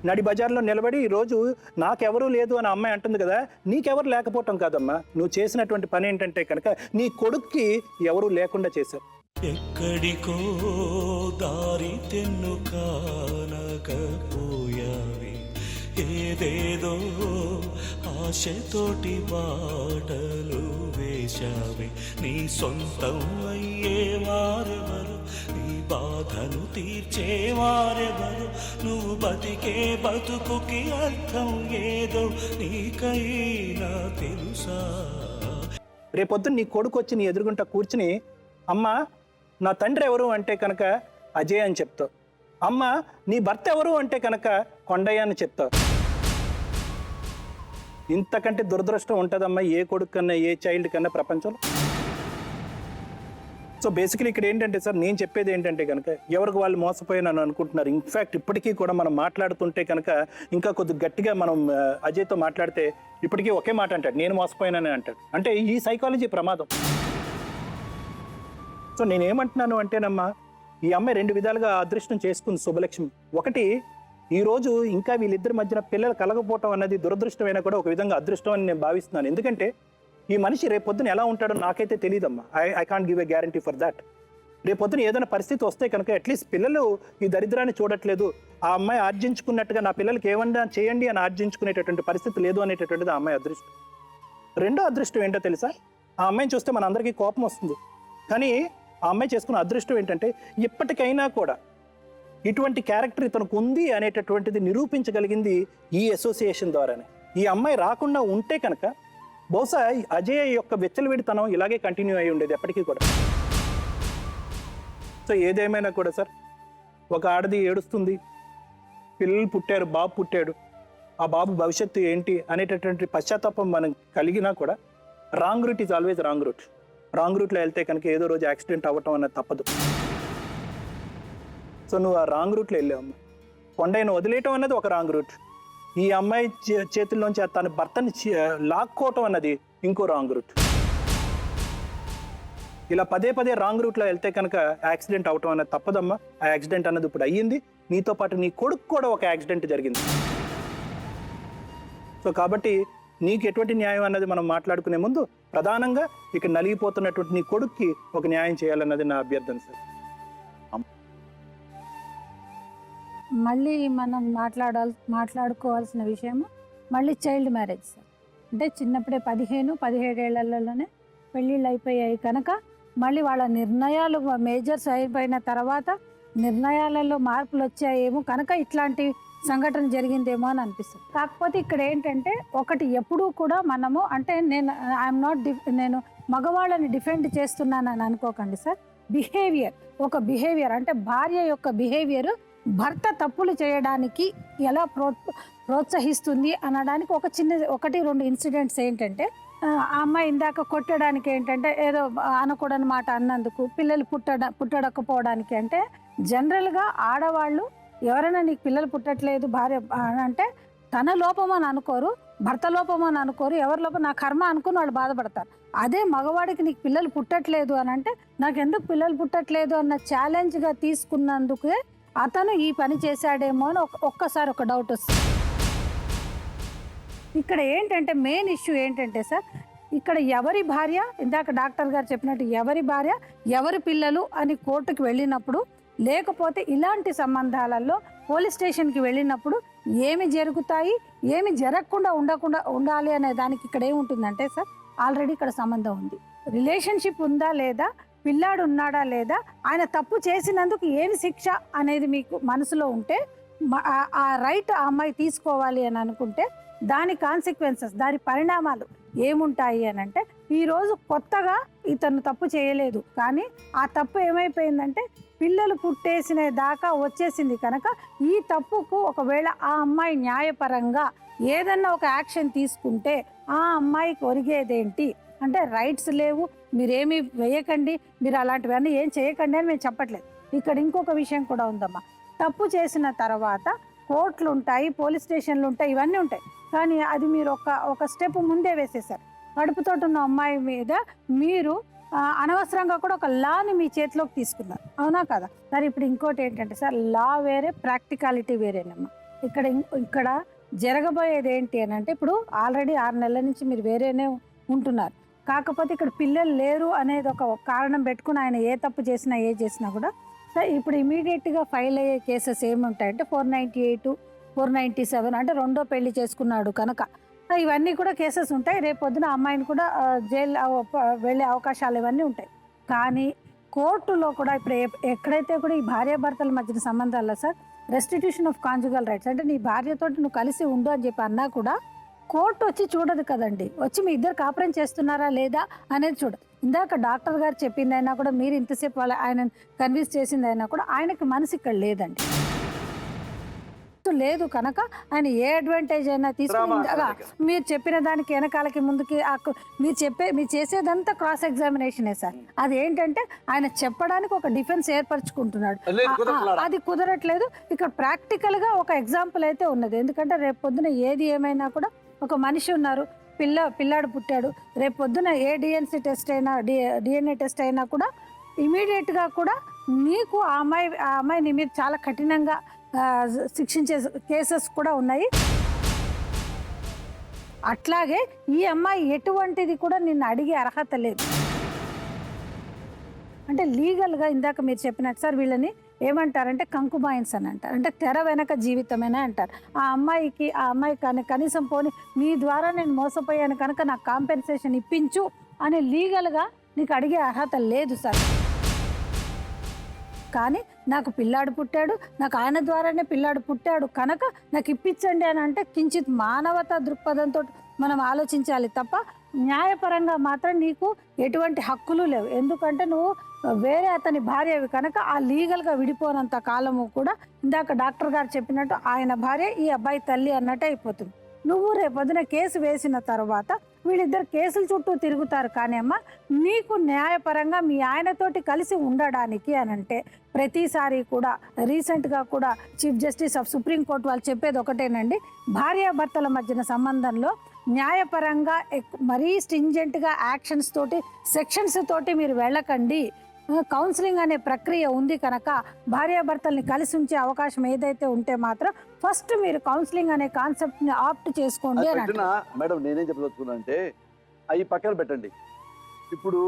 నడి బజార్లో నిలబడి ఈరోజు నాకెవరూ లేదు అని అమ్మాయి అంటుంది కదా, నీకెవరు లేకపోవటం కాదమ్మా, నువ్వు చేసినటువంటి పని ఏంటంటే కనుక నీ కొడుక్కి ఎవరూ లేకుండా చేశావు. ఎక్కడికో దారి తెన్ను కానకపోయావి, ఏదేదో ఆశతోటి బాటలు వేశావి. నీ సొంతం అయ్యేవారెవరు, నీ బాధను తీర్చేవారెవరు, నువ్వు బతికే బతుకుకి అర్థం ఏదో నీకైనా తెలుసా? రేపొద్దు నీ కొడుకు వచ్చి నీ ఎదురుగుంటా కూర్చుని అమ్మ నా తండ్రి ఎవరు అంటే కనుక అజయ్ అని చెప్తావు, అమ్మ నీ భర్త ఎవరు అంటే కనుక కొండయ్య అని చెప్తావు. ఇంతకంటే దురదృష్టం ఉంటుందమ్మా ఏ కొడుకు కన్నా, ఏ చైల్డ్ కన్నా ప్రపంచంలో. సో బేసికలీ ఇక్కడ ఏంటంటే సార్ నేను చెప్పేది ఏంటంటే కనుక ఎవరికి వాళ్ళు మోసపోయానని అనుకుంటున్నారు. ఇన్ఫ్యాక్ట్ ఇప్పటికీ కూడా మనం మాట్లాడుతుంటే కనుక ఇంకా కొద్దిగా గట్టిగా మనం అజయ్తో మాట్లాడితే ఇప్పటికీ ఒకే మాట అంటాడు, నేను మోసపోయానని అంటాడు. అంటే ఈ సైకాలజీ ప్రమాదం. సో నేనేమంటున్నాను అంటేనమ్మా, ఈ అమ్మాయి 2 విధాలుగా అదృష్టం చేసుకుంది శుభలక్ష్మి. ఒకటి, ఈరోజు ఇంకా వీళ్ళిద్దరి మధ్యన పిల్లలు కలగపోవటం అన్నది దురదృష్టమైనా కూడా ఒక విధంగా అదృష్టం అని నేను భావిస్తున్నాను. ఎందుకంటే ఈ మనిషి రేపొద్దున ఎలా ఉంటాడో నాకైతే తెలియదమ్మా. I can't give a guarantee for that. రేపొద్దున ఏదైనా పరిస్థితి వస్తే కనుక అట్లీస్ట్ పిల్లలు ఈ దరిద్రాన్ని చూడట్లేదు, ఆ అమ్మాయి ఆర్జించుకున్నట్టుగా నా పిల్లలకి ఏమన్నా చేయండి అని ఆర్జించుకునేటటువంటి పరిస్థితి లేదు అనేటటువంటిది ఆ అమ్మాయి అదృష్టం. రెండో అదృష్టం ఏంటో తెలుసా? ఆ అమ్మాయిని చూస్తే మన అందరికీ కోపం వస్తుంది, కానీ ఆ అమ్మాయి చేసుకున్న అదృష్టం ఏంటంటే ఇప్పటికైనా కూడా ఇటువంటి క్యారెక్టర్ ఇతనికి ఉంది అనేటటువంటిది నిరూపించగలిగింది ఈ అసోసియేషన్ ద్వారానే. ఈ అమ్మాయి రాకుండా ఉంటే కనుక బహుశా అజయ్ యొక్క వెచ్చలవిడితనం ఇలాగే కంటిన్యూ అయి ఉండేది ఎప్పటికీ కూడా. సో ఏదేమైనా కూడా సార్, ఒక ఆడది ఏడుస్తుంది, పిల్లలు పుట్టారు, బాబు పుట్టాడు, ఆ బాబు భవిష్యత్తు ఏంటి అనేటటువంటి పశ్చాత్తాపం మనం కలిగినా కూడా wrong route is always wrong route. Wrong రూట్లో వెళ్తే కనుక ఏదో రోజు యాక్సిడెంట్ అవ్వటం అన్నది తప్పదు. సో నువ్వు ఆ రాంగ్ రూట్లో వెళ్ళావు అమ్మ. కొండైన వదిలేయటం అన్నది ఒక రాంగ్ రూట్. ఈ అమ్మాయి చేతుల్లోంచి తన భర్తని లాక్కోవటం అన్నది ఇంకో రాంగ్ రూట్. ఇలా పదే పదే రాంగ్ రూట్లో వెళ్తే కనుక యాక్సిడెంట్ అవటం అన్నది తప్పదమ్మా. ఆ యాక్సిడెంట్ అన్నది ఇప్పుడు అయ్యింది. నీతో పాటు నీ కొడుకు కూడా ఒక యాక్సిడెంట్ జరిగింది. సో కాబట్టి నీకు ఎటువంటి న్యాయం అన్నది మనం మాట్లాడుకునే ముందు ప్రధానంగా ఇక్కడ నలిగిపోతున్నటువంటి నీ కొడుక్కి ఒక న్యాయం చేయాలన్నది నా అభ్యర్థన సార్. మళ్ళీ మనం మాట్లాడుకోవాల్సిన విషయము మళ్ళీ చైల్డ్ మ్యారేజ్ సార్. అంటే చిన్నప్పుడే 17 ఏళ్లలోనే పెళ్ళిళ్ళు అయిపోయాయి కనుక మళ్ళీ వాళ్ళ నిర్ణయాలు మేజర్స్ అయిపోయిన తర్వాత నిర్ణయాలలో మార్పులు వచ్చాయేమో కనుక ఇట్లాంటి సంఘటన జరిగిందేమో అని అనిపిస్తుంది. కాకపోతే ఇక్కడ ఏంటంటే ఒకటి ఎప్పుడూ కూడా మనము అంటే నేను మగవాళ్ళని డిఫెండ్ చేస్తున్నానని అనుకోకండి సార్. ఒక బిహేవియర్ అంటే భార్య యొక్క బిహేవియర్ భర్త తప్పులు చేయడానికి ఎలా ప్రోత్సహిస్తుంది అనడానికి ఒక 1-2 ఇన్సిడెంట్స్ ఏంటంటే ఆ అమ్మాయి ఇందాక కొట్టడానికి ఏంటంటే ఏదో అనకూడని మాట అన్నందుకు పిల్లలు పుట్టడకపోవడానికి అంటే జనరల్గా ఆడవాళ్ళు ఎవరైనా నీకు పిల్లలు పుట్టట్లేదు భార్య అంటే తన లోపం అని అనుకోరు, భర్త లోపం అని అనుకోరు, ఎవరి లోపం నా కర్మ అనుకుని వాళ్ళు బాధపడతారు. అదే మగవాడికి నీకు పిల్లలు పుట్టట్లేదు అని అంటే నాకెందుకు పిల్లలు పుట్టట్లేదు అన్న ఛాలెంజ్గా తీసుకున్నందుకే అతను ఈ పని చేశాడేమో అని ఒక్కసారి ఒక డౌట్ వస్తుంది. ఇక్కడ ఏంటంటే మెయిన్ ఇష్యూ ఏంటంటే సార్, ఇక్కడ ఎవరి భార్య ఇందాక డాక్టర్ గారు చెప్పినట్టు ఎవరి భార్య ఎవరి పిల్లలు అని కోర్టుకు వెళ్ళినప్పుడు, లేకపోతే ఇలాంటి సంబంధాలలో పోలీస్ స్టేషన్కి వెళ్ళినప్పుడు ఏమి జరుగుతాయి, ఏమి జరగకుండా ఉండాలి అనే దానికి ఇక్కడ ఏముంటుందంటే సార్, ఆల్రెడీ ఇక్కడ సంబంధం ఉంది, రిలేషన్షిప్ ఉందా లేదా, పిల్లాడు ఉన్నాడా లేదా, ఆయన తప్పు చేసినందుకు ఏమి శిక్ష అనేది మీకు మనసులో ఉంటే ఆ రైట్ ఆ అమ్మాయి తీసుకోవాలి అని అనుకుంటే దాని కాన్సిక్వెన్సెస్ దాని పరిణామాలు ఏముంటాయి అని అంటే ఈరోజు కొత్తగా ఇతను తప్పు చేయలేదు కానీ ఆ తప్పు ఏమైపోయిందంటే పిల్లలు పుట్టేసిన దాకా వచ్చేసింది కనుక ఈ తప్పుకు ఒకవేళ ఆ అమ్మాయి న్యాయపరంగా ఏదన్నా ఒక యాక్షన్ తీసుకుంటే ఆ అమ్మాయికి ఒరిగేదేంటి అంటే రైట్స్ లేవు, మీరేమి వేయకండి, మీరు అలాంటివన్నీ ఏం చేయకండి అని మేము చెప్పట్లేదు. ఇక్కడ ఇంకొక విషయం కూడా ఉందమ్మా, తప్పు చేసిన తర్వాత కోర్టులు ఉంటాయి, పోలీస్ స్టేషన్లు ఉంటాయి, ఇవన్నీ ఉంటాయి. కానీ అది మీరు ఒక స్టెప్ ముందే వేసేసారు. కడుపుతో ఉన్న అమ్మాయి మీద మీరు అనవసరంగా కూడా ఒక లాని మీ చేతిలోకి తీసుకున్నారు, అవునా కదా? సరే ఇప్పుడు ఇంకోటి ఏంటంటే సార్, లా వేరే ప్రాక్టికాలిటీ వేరేనమ్మా. ఇక్కడ జరగబోయేది ఏంటి అని అంటే ఇప్పుడు ఆల్రెడీ 6 నెలల నుంచి మీరు వేరేనే ఉంటున్నారు, కాకపోతే ఇక్కడ పిల్లలు లేరు అనేది ఒక కారణం పెట్టుకుని ఆయన ఏ తప్పు చేసినా ఏ చేసినా కూడా సార్ ఇప్పుడు ఇమీడియట్గా ఫైల్ అయ్యే కేసెస్ ఏముంటాయంటే 498, 497 అంటే రెండో పెళ్లి చేసుకున్నాడు కనుక ఇవన్నీ కూడా కేసెస్ ఉంటాయి. రేపు పొద్దున అమ్మాయిని కూడా జైలు వెళ్ళే అవకాశాలు ఇవన్నీ ఉంటాయి. కానీ కోర్టులో కూడా ఇప్పుడు ఎక్కడైతే కూడా ఈ భార్యాభర్తల మధ్యన సంబంధాల్లో sir restitution of conjugal rights అంటే నీ భార్యతోటి నువ్వు కలిసి ఉండు అని చెప్పి అన్నా కూడా కోర్టు వచ్చి చూడదు కదండి, వచ్చి మీ ఇద్దరు కాపురం చేస్తున్నారా లేదా అనేది చూడదు. ఇందాక డాక్టర్ గారు చెప్పింది అయినా కూడా మీరు ఇంతసేపు ఆయన కన్విన్స్ చేసింది అయినా కూడా ఆయనకి మనసు ఇక్కడ లేదండి, లేదు కనుక ఆయన ఏ అడ్వాంటేజ్ అయినా తీసుకుని మీరు చెప్పిన దానికి వెనకాలకి ముందుకి మీరు చేసేదంతా క్రాస్ ఎగ్జామినేషనే సార్. అది ఏంటంటే ఆయన చెప్పడానికి ఒక డిఫెన్స్ ఏర్పరచుకుంటున్నాడు, అది కుదరట్లేదు. ఇక్కడ ప్రాక్టికల్గా ఒక ఎగ్జాంపుల్ అయితే ఉన్నది. ఎందుకంటే రేపు పొద్దున ఏది ఏమైనా కూడా ఒక మనిషి ఉన్నారు, పిల్లాడు పుట్టాడు, రేపు పొద్దున ఏ డిఎన్ఏ టెస్ట్ అయినా కూడా ఇమీడియట్గా కూడా నీకు ఆ అమ్మాయిని మీరు చాలా కఠినంగా శిక్షించే కేసెస్ కూడా ఉన్నాయి. అట్లాగే ఈ అమ్మాయి ఎటువంటిది కూడా నిన్ను అడిగే అర్హత లేదు. అంటే లీగల్గా ఇందాక మీరు చెప్పినట్టు సార్ వీళ్ళని ఏమంటారంటే కంకుబాయిన్స్ అని అంటారు, అంటే తెర వెనక జీవితమేనే అంటారు. ఆ అమ్మాయి కానీ కనీసం పోనీ మీ ద్వారా నేను మోసపోయాను కనుక నాకు కాంపెన్సేషన్ ఇప్పించు అని లీగల్గా నీకు అడిగే అర్హత లేదు సార్. కానీ నాకు పిల్లాడు పుట్టాడు, నాకు ఆయన ద్వారానే పిల్లాడు పుట్టాడు కనుక నాకు ఇప్పించండి అని అంటే కించిత్ మానవతా దృక్పథంతో మనం ఆలోచించాలి తప్ప న్యాయపరంగా మాత్రం నీకు ఎటువంటి హక్కులు లేవు. ఎందుకంటే నువ్వు వేరే అతని భార్యవి కనుక ఆ లీగల్గా విడిపోనంత కాలము కూడా ఇందాక డాక్టర్ గారు చెప్పినట్టు ఆయన భార్య ఈ అబ్బాయి తల్లి అన్నట్టు అయిపోతుంది. నువ్వు రేపొద్దున కేసు వేసిన తర్వాత వీళ్ళిద్దరు కేసుల చుట్టూ తిరుగుతారు. కానీ అమ్మ నీకు న్యాయపరంగా మీ ఆయనతోటి కలిసి ఉండడానికి అని అంటే ప్రతిసారి కూడా రీసెంట్గా కూడా చీఫ్ జస్టిస్ ఆఫ్ సుప్రీంకోర్టు వాళ్ళు చెప్పేది ఒకటేనండి, భార్యాభర్తల మధ్యన సంబంధంలో న్యాయపరంగా మరీ స్ట్రింజెంట్గా యాక్షన్స్ తోటి సెక్షన్స్ తోటి మీరు వెళ్ళకండి. కౌన్సిలింగ్ అనే ప్రక్రియ ఉంది కనుక భార్యాభర్తల్ని కలిసి ఉంచే అవకాశం ఏదైతే ఉంటే మాత్రం ఫస్ట్ మీరు కౌన్సిలింగ్ అనే కాన్సెప్ట్ని ఆప్ట్ చేసుకోండి అని పెట్టినా మేడం నేనేం చెప్పదలుచుకున్నా అంటే అవి పక్కన పెట్టండి. ఇప్పుడు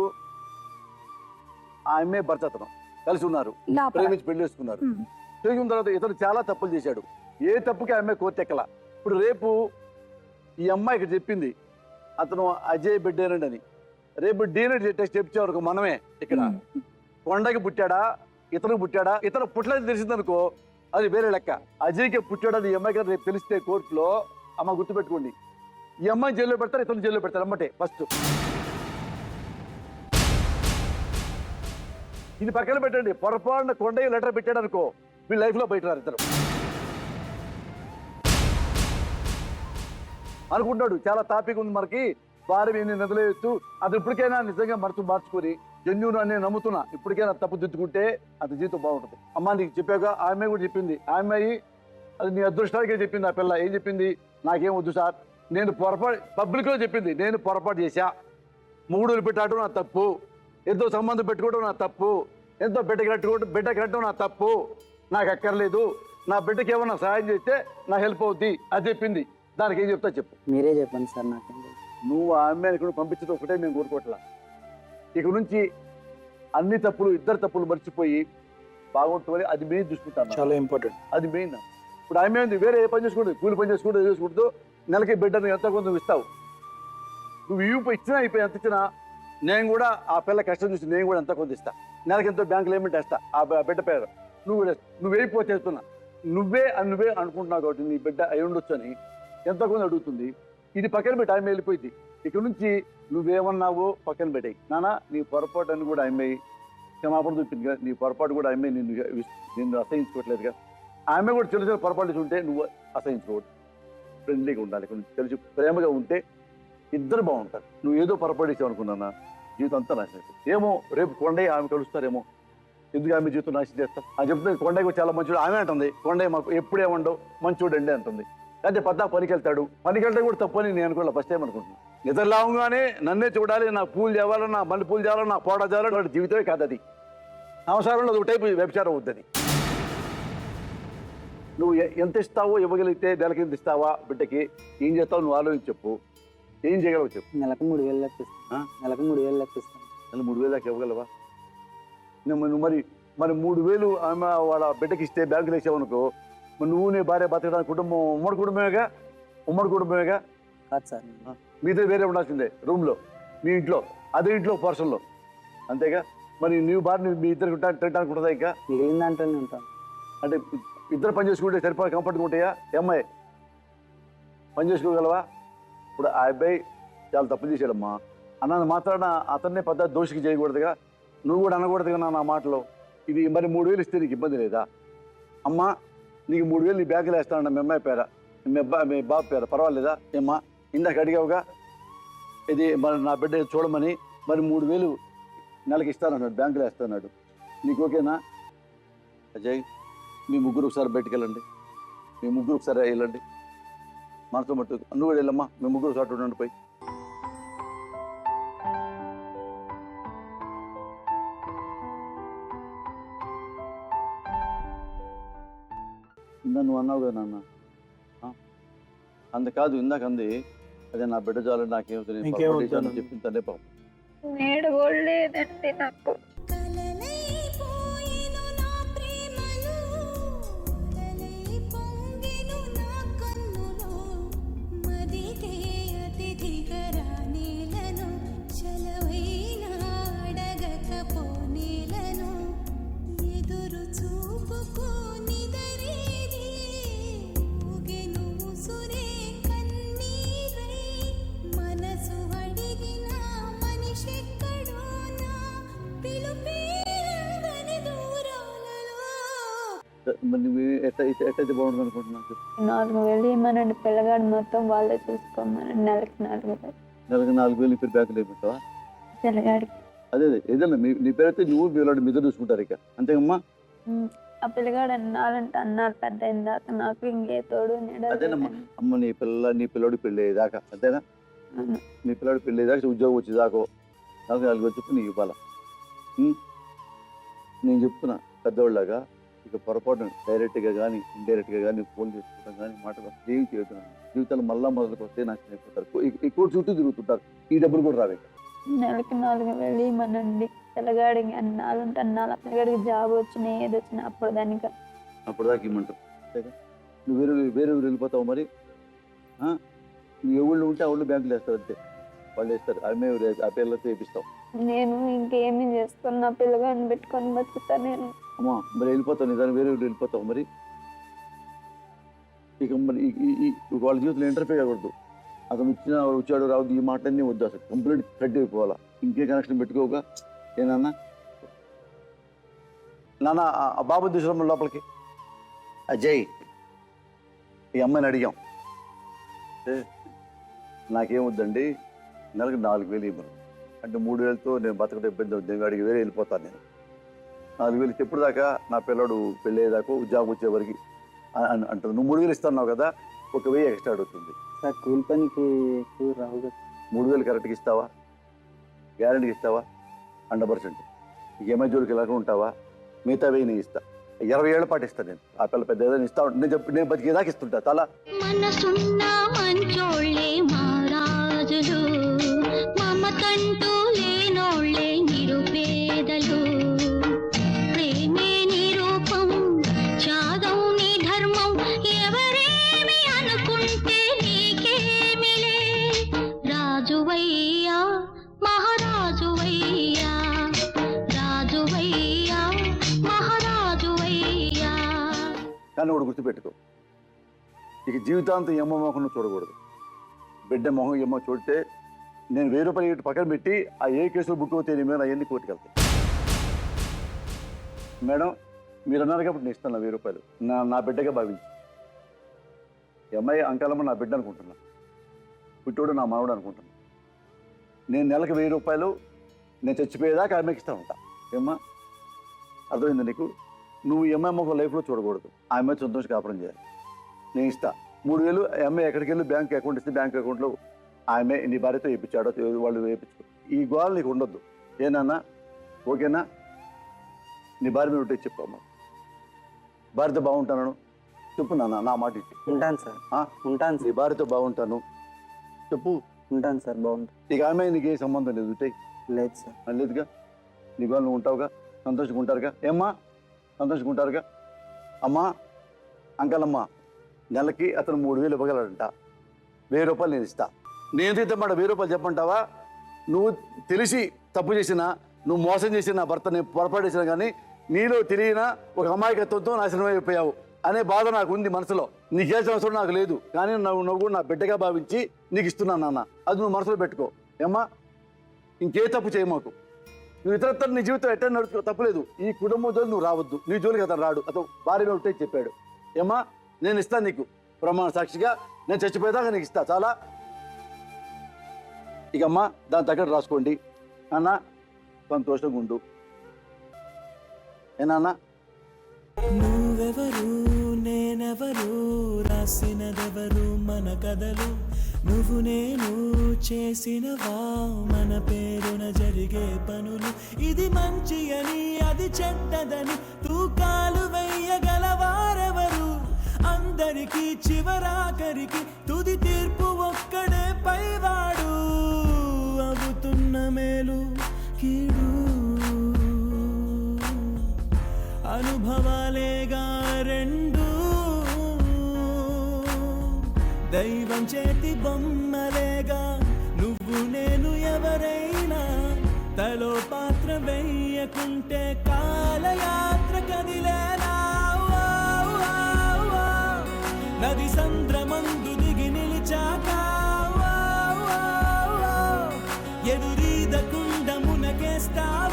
ఆమె భర్త అతను కలిసి ఉన్నారు, ప్రేమించి పెళ్లి చేసుకున్నారు. తిరిగిన తర్వాత ఇతను చాలా తప్పులు చేశాడు. ఏ తప్పుకి ఆమె కోర్టు ఎక్కల. ఇప్పుడు రేపు ఈ అమ్మాయికి చెప్పింది అతను అజయ్ బిడ్డేనండి అని. రేపు DNA టెస్ట్ చేయించే వరకు మనమే ఇక్కడ కొండకి పుట్టాడా ఇతను పుట్టాడా, ఇతను పుట్టలేదు తెలిసిందనుకో అది వేరే లెక్క. అజయ్కి పుట్టాడని ఈ అమ్మాయికి రేపు తెలిస్తే కోర్టులో అమ్మ గుర్తుపెట్టుకోండి, ఈ అమ్మాయి జైల్లో పెడతారు, ఇతను జైల్లో పెడతారు అమ్మటే ఫస్ట్. ఇది పక్కన పెట్టండి. పొరపాటున కొండయ్య లెటర్ పెట్టాడు అనుకో వీళ్ళ లైఫ్లో బయట రారు ఇతను. అనుకుంటాడు చాలా టాపిక్ ఉంది మనకి, భార్య ఎన్ని నదిలేయొచ్చు, అది ఇప్పటికైనా నిజంగా మార్చుకొని జన్యును అని నమ్ముతున్నా, ఇప్పటికైనా తప్పు దిద్దుకుంటే అది జీవితం బాగుంటుంది. అమ్మ నీకు చెప్పాక ఆమె కూడా చెప్పింది, ఆమె అది నీ అదృష్టానికే చెప్పింది. ఆ పిల్ల ఏం చెప్పింది, నాకేం వద్దు సార్, నేను పొరపాటు పబ్లిక్లో చెప్పింది, నేను పొరపాటు చేశా, మూడులు పెట్టడం నా తప్పు, ఎంతో సంబంధం పెట్టుకోవడం నా తప్పు, ఎంతో బిడ్డ కట్టడం నా తప్పు, నాకు అక్కర్లేదు, నా బిడ్డకి ఏమన్నా సహాయం చేస్తే నా హెల్ప్ అవుద్ది అది చెప్పింది. దానికి ఏం చెప్తా చెప్పు. మీరే చెప్పండి సార్. నాకేం నువ్వు ఆ అమ్మాయిని కూడా పంపించడం ఒకటే మేము కోరుకోవట్లా. ఇక నుంచి అన్ని తప్పులు ఇద్దరు తప్పులు మర్చిపోయి బాగుంటుంది, అది మెయిన్ చూసుకుంటాను. చాలా ఇంపార్టెంట్, అది మెయిన్. ఇప్పుడు ఆమె ఉంది వేరే ఏ పని చేసుకుంటుంది, కూలి పని చేసుకుంటూ నెలకి బిడ్డను ఎంత కొంత ఇస్తావు. నువ్వు ఇచ్చినా అయిపోయి ఎంత ఇచ్చినా నేను కూడా ఆ పిల్ల కష్టం చూసి నేను కూడా ఎంత కొంత ఇస్తా. నెలకి ఎంతో బ్యాంకులో ఏమిటి వేస్తా ఆ బిడ్డ పేరు. నువ్వు వేయిపోతే చేస్తున్నా, నువ్వే అనుకుంటున్నావు కాబట్టి నీ బిడ్డ అయి ఉండొచ్చు అని ఎంత కొంత అడుగుతుంది. ఇది పక్కన పెట్టి ఆమె వెళ్ళిపోయింది. ఇక్కడ నుంచి నువ్వేమన్నావో పక్కన పెట్టాయి. నానా నీ పొరపాటు అని కూడా ఆమె క్షమాపణ చూపింది కదా, నీ పొరపాటు కూడా ఆమె నిన్ను అసహించుకోవట్లేదుగా. ఆమె కూడా చిన్న పొరపాటు ఉంటే నువ్వు అసహించుకోవద్దు. ఫ్రెండ్లీగా ఉండాలి, కొంచెం తెలిసి ప్రేమగా ఉంటే ఇద్దరు బాగుంటారు. నువ్వు ఏదో పొరపాటు ఇచ్చావు అనుకున్నానా జీవితం అంతా నాశనం. ఏమో రేపు కొండయ్య ఆమె కలుస్తారేమో, ఎందుకు ఆమె జీవితం నాశనం చేస్తాం అని చెప్తే కొండయ్య చాలా మంచివాడు ఆమె అంటుంది. కొండయ్య మాకు ఎప్పుడేమండవు మంచివాడండి అంటుంది. అయితే పద్దా పనికి వెళ్తాడు, పనికి వెళ్తే కూడా తప్పని నేను అనుకోలే ఫస్ట్ టైం అనుకుంటున్నాను. నిద్ర లావుగానే నన్నే చూడాలి, నా పూలు చేయాలన్నా మళ్ళీ పూలు చేయాలన్నా నా పోడా చేయాలని వాడి జీవితమే కాదు అది. సంసారంలో అది టైపు వ్యభిచారం అవుతుంది. నువ్వు ఎంత ఇస్తావో ఇవ్వగలిగితే నెలకి ఎంత ఇస్తావా బిడ్డకి, ఏం చేస్తావు నువ్వు ఆలోచించి చెప్పు. ఏం చేయగలవు చెప్పు. నెలకు 3,000 లెక్కిస్తాను. నెలకు 3,000 లెక్కిస్తాను. నెల 3,000 దాకా ఇవ్వగలవా? నువ్వు మరి 3,000 ఆమె వాళ్ళ బిడ్డకి ఇస్తే బ్యాంకులు వేసావనుకో, నువ్వు నీ భార్య బతకడానికి కుటుంబం ఉమ్మడి కుటుంబమేగా కాదు సార్. మీతో వేరే ఉండాల్సిందే రూమ్లో, మీ ఇంట్లో, అదే ఇంట్లో పర్సన్లో, అంతేగా. మరి నీవు భార్య మీ ఇద్దరికి తినడానికి ఉంటుందా? ఇంకా మిగిలిన దాంట్లోనే ఉంటాను. అంటే ఇద్దరు పని చేసుకుంటే సరిపోయి కంఫర్ట్గా ఉంటాయా? అమ్మాయి పని చేసుకోగలవా? ఇప్పుడు ఆ అబ్బాయి చాలా తప్పు చేశాడమ్మా. అన్నది మాత్రాన అతన్నే పెద్ద దోషికి చేయకూడదుగా, నువ్వు కూడా అనకూడదుగా నా మాటలో. ఇది మరి 3,000 ఇస్తే నీకు ఇబ్బంది లేదా? అమ్మా నీకు 3,000 నీ బ్యాంకులో వేస్తానన్న మీ అమ్మాయి పేర, మీ బాబు పేర, పర్వాలేదా? ఏమ్మా ఇందాక అడిగావుగా ఇది మరి నా బిడ్డ చూడమని, మరి 3,000 నెలకి ఇస్తానన్నాడు, బ్యాంకులో వేస్తాన్నాడు. నీకు ఓకేనా? అజయ్ మీ ముగ్గురు ఒకసారి బయటికి వెళ్ళండి, మీ ముగ్గురు ఒకసారి వెళ్ళండి, మనతో మట్టు నువ్వు కూడా వెళ్ళమ్మా, మీ ముగ్గురు ఒకసారి ఉండండి పోయి. ఇందా నువ్వు అన్నావు కదా నాన్న, కాదు ఇందాక అంది అదే నా బిడ్డ చాలు నాకేమవుతుంది చెప్పింది తనే పాపం. నేడు కూడా లేదండి నాకు. కలలైపోయెను నా ప్రేమలో, కలలై పొంగెను నా కన్నులో, మదితే అతిథిగా రానేలను, చలవైన అడగకపోనేలను, ఎదురు చూపుకో నిదరేది, ఊగెను ఉసురే కన్నీరై, మనసు అడిగిన మనిషెక్కడో నా పిలు మరి నువ్వు ఎట్టయితే బాగుంటుంది అనుకుంటున్నాను చెప్పు. 4,000 ఇవ్వమనండి, పిల్లగాడు మొత్తం వాళ్ళే చూసుకోమనండి, నెలకి 4,000 నెలకు 4,000 ఇప్పుడు బ్యాంకులో వేయమంటావా? పిల్లగాడికి. అదే ఏదన్నా నీ పేరైతే నువ్వు పిల్లడు మీద చూసుకుంటారు ఇక అంతేమ్మా. ఆ పిల్లగాడు అన్నారంటే అన్నారు పెద్ద అయిన దాకా నాకు ఇంకే తోడు అదేనమ్మా. అమ్మ నీ పిల్లడు పెళ్ళి అయ్యేదాకా అంతేనా? నీ పిల్లడు పెళ్ళి అయ్యేదాకా ఉద్యోగం వచ్చేదాకో 4,000 చెప్పు నీకు ఇవ్వాలా. నేను చెప్తున్నా పెద్దవాళ్ళగా ఇక పొరపాటు డైరెక్ట్గా కానీ ఇండైరెక్ట్గా కానీ ఫోన్ చేసుకోవడం కానీ మాటలు ఏం చేస్తున్నాను. జీవితాలు మళ్ళా మొదలుకు వస్తే నాకు అయిపోతారు. ఈ కోర్టు చుట్టూ తిరుగుతుంటారు. ఈ డబ్బులు కూడా రావే. నెలకి 4,000 ఇవ్వమనండి, పిల్లగాడికి అన్నాలంటే అన్నాలు, పిల్లగాడికి జాబ్ వచ్చినా ఏది వచ్చినా అప్పుడు దానికి అప్పుడు దాకా ఇమ్మంటావు అంతేగా. నువ్వు వేరే ఊరు వెళ్ళిపోతావు మరి. నువ్వు ఎవళ్ళు ఉంటే ఆ ఊళ్ళు బ్యాంకులు వేస్తారు అంతే, వాళ్ళు వేస్తారు. ఆ పిల్లలతో వేపిస్తావు. నేను ఇంకేమీ చేసుకుని నా పిల్లగాడిని పెట్టుకొని బతుకుతా నేను. అమ్మా మరి వెళ్ళిపోతావు, నిజాన్ని వేరే ఊళ్ళు వెళ్ళిపోతావు మరి. ఇక మరి వాళ్ళ జీవితంలో ఇంటర్ఫేర్ కాకూడదు. అతను వచ్చాడు రావద్దు ఈ మాటలన్నీ వద్దు, అసలు కంప్లీట్ కట్ అయిపోవాలా. ఇంకే కనెక్షన్ పెట్టుకోగా. ఏనన్నా నాన్న ఆ బాబు తీసుకురమ్మ లోపలికి. అజయ్ ఈ అమ్మాయిని అడిగాం, నాకేం వద్దండి నెలకు 4,000 ఇవ్వను అంటే 3,000తో నేను బతకడం ఇబ్బంది అవుతుంది, అడిగి వేరే వెళ్ళిపోతాను నేను. 4,000 ఎప్పుడు దాకా నా పిల్లడు పెళ్ళేదాకా ఉద్యోగం వచ్చేవరకు అంటుంది. నువ్వు 3,000 ఇస్తున్నావు కదా, 1,000 ఎక్స్ట్రా అడుగుతుంది. సార్ కూలి పనికి ఎక్కువ రావు కదా. 3,000 కరెక్ట్గా ఇస్తావా? గ్యారెంటీకి ఇస్తావా? 100%. ఈఎంఐ జోలికి ఎలాగ ఉంటావా? మిగతా 1,000 నేను ఇస్తా. 20 ఏళ్ల పాటు ఇస్తాను నేను. ఆ పిల్ల పెద్ద ఏదైనా ఇస్తా నేను బతికేదాకా ఇస్తుంటా. చాలా మనసున్న మంచోళ్ళే మహారాజులు, మమతంటూ లేనోళ్ళే నిరుపేదలు. ప్రేమే నిరూపం, త్యాగం నీ ధర్మం, ఎవరేమి అనుకుంటే నీకేమిలే. రాజువయ్యా మహారాజువయ్యా, రాజువయ్యా మహారాజువయ్యా. కానీ ఒకటి గుర్తుపెట్టుకో, ఇక జీవితాంతం ఎమ్మ మొహం చూడకూడదు. బిడ్డ మొహం ఎమ్మ చూడితే నేను 1,000 రూపాయలు పక్కన పెట్టి ఆ ఏ కేసులో బుక్ అవుతాయి నీ మీద అవన్నీ కోర్టుకు వెళ్తాయి. మేడం మీరు అన్నారు కాబట్టి నేను ఇస్తాను 1,000 రూపాయలు నా బిడ్డగా భావించి. ఈ అమ్మాయి అంకాలమ్మ నా బిడ్డ అనుకుంటున్నా, పుట్టోడు నా మనవడు అనుకుంటున్నా. నేను నెలకు 1,000 రూపాయలు నేను చచ్చిపోయేదాకా అమ్మాయికి ఇస్తా ఉంటా. ఏమ్మా అర్థమైంది నీకు? నువ్వు ఈ అమ్మాయి మొక్క లైఫ్లో చూడకూడదు. ఆ అమ్మాయి సంతోషం కాపురం చేయాలి. నేను ఇస్తా 3,000. అమ్మాయి ఎక్కడికి వెళ్ళి బ్యాంక్ అకౌంట్ ఇస్తే బ్యాంక్ అకౌంట్లో ఆమె నీ భార్యతో వేయించాడో వాళ్ళు వేయించుకో. ఈ గోళ నీకు ఉండొద్దు. ఏనన్నా ఓకేనా? నీ భార్య మీద ఉంటే చెప్పు. అమ్మ భార్యతో బాగుంటాను చెప్పు నాన్న, నా మాట ఇచ్చి. ఉంటాను సార్, ఉంటాను నీ సార్. భార్యతో బాగుంటాను చెప్పు. ఉంటాను సార్, బాగుంటుంది. ఇక ఆమె నీకు ఏ సంబంధం లేదు. ఉంటాయి లేదు సార్. లేదుగా. నీ గోళ నువ్వు ఉంటావుగా, సంతోషంగా ఉంటారుగా. ఏమ్మా సంతోషంగా ఉంటారుగా? అమ్మా అంకలమ్మ నెలకి అతను 3,000 ఇవ్వగలడంట. 1,000 రూపాయలు నేను ఇస్తా. నేను ఇద్దామంట 1,000 రూపాయలు చెప్పంటావా? నువ్వు తెలిసి తప్పు చేసినా, నువ్వు మోసం చేసిన నా భర్త నేను పొరపాటు చేసినా కానీ నీలో తెలియనా ఒక అమాయకత్వంతో నాశనం అయిపోయావు అనే బాధ నాకు ఉంది మనసులో. నీకు ఏ అవసరం నాకు లేదు, కానీ నువ్వు కూడా నా బిడ్డగా భావించి నీకు ఇస్తున్నాను నాన్న. అది నువ్వు మనసులో పెట్టుకో. ఏమ్మా ఇంకే తప్పు చేయమాకు. నువ్వు ఇతరత్ర నీ జీవితం ఎట్లా నడుచుకో, తప్పులేదు. ఈ కుటుంబం జోలి నువ్వు రావద్దు. నీ జోలికి అతను రాడు. అతను భార్య ఉంటే చెప్పాడు. ఏమ్మా నేను ఇస్తాను నీకు ప్రమాణ సాక్షిగా, నేను చచ్చిపోయేదాకా నీకు ఇస్తా. చాలా ఇక అమ్మా దాని తగ్గట్టు రాసుకోండి. నాన్న సంతోషంగా ఉండు. ఏనాన్న? నువ్వెవరు నేనెవరు, రాసినదెవరు మన కథలు, నువ్వు నేను చేసినవా మన పేరున జరిగే పనులు. ఇది మంచి అని అది చెడ్డదని తూకాలు వెయ్యగలవారెవరు, అందరికీ చివరాఖరికి తుది తీర్పు ఒక్కడే పైవాడు. అవుతున్న మేలు కీడు అనుభవాలేగా రెండు, దైవం చేతి బొమ్మలేగా నువ్వు నేను ఎవరైనా. తలో పాత్ర వెయ్యకుంటే కాలయాత్ర కదిలేలా. నది సంద్రమందు దిగి నిలిచాక ఎదురీదకుండా మునకేస్తావా.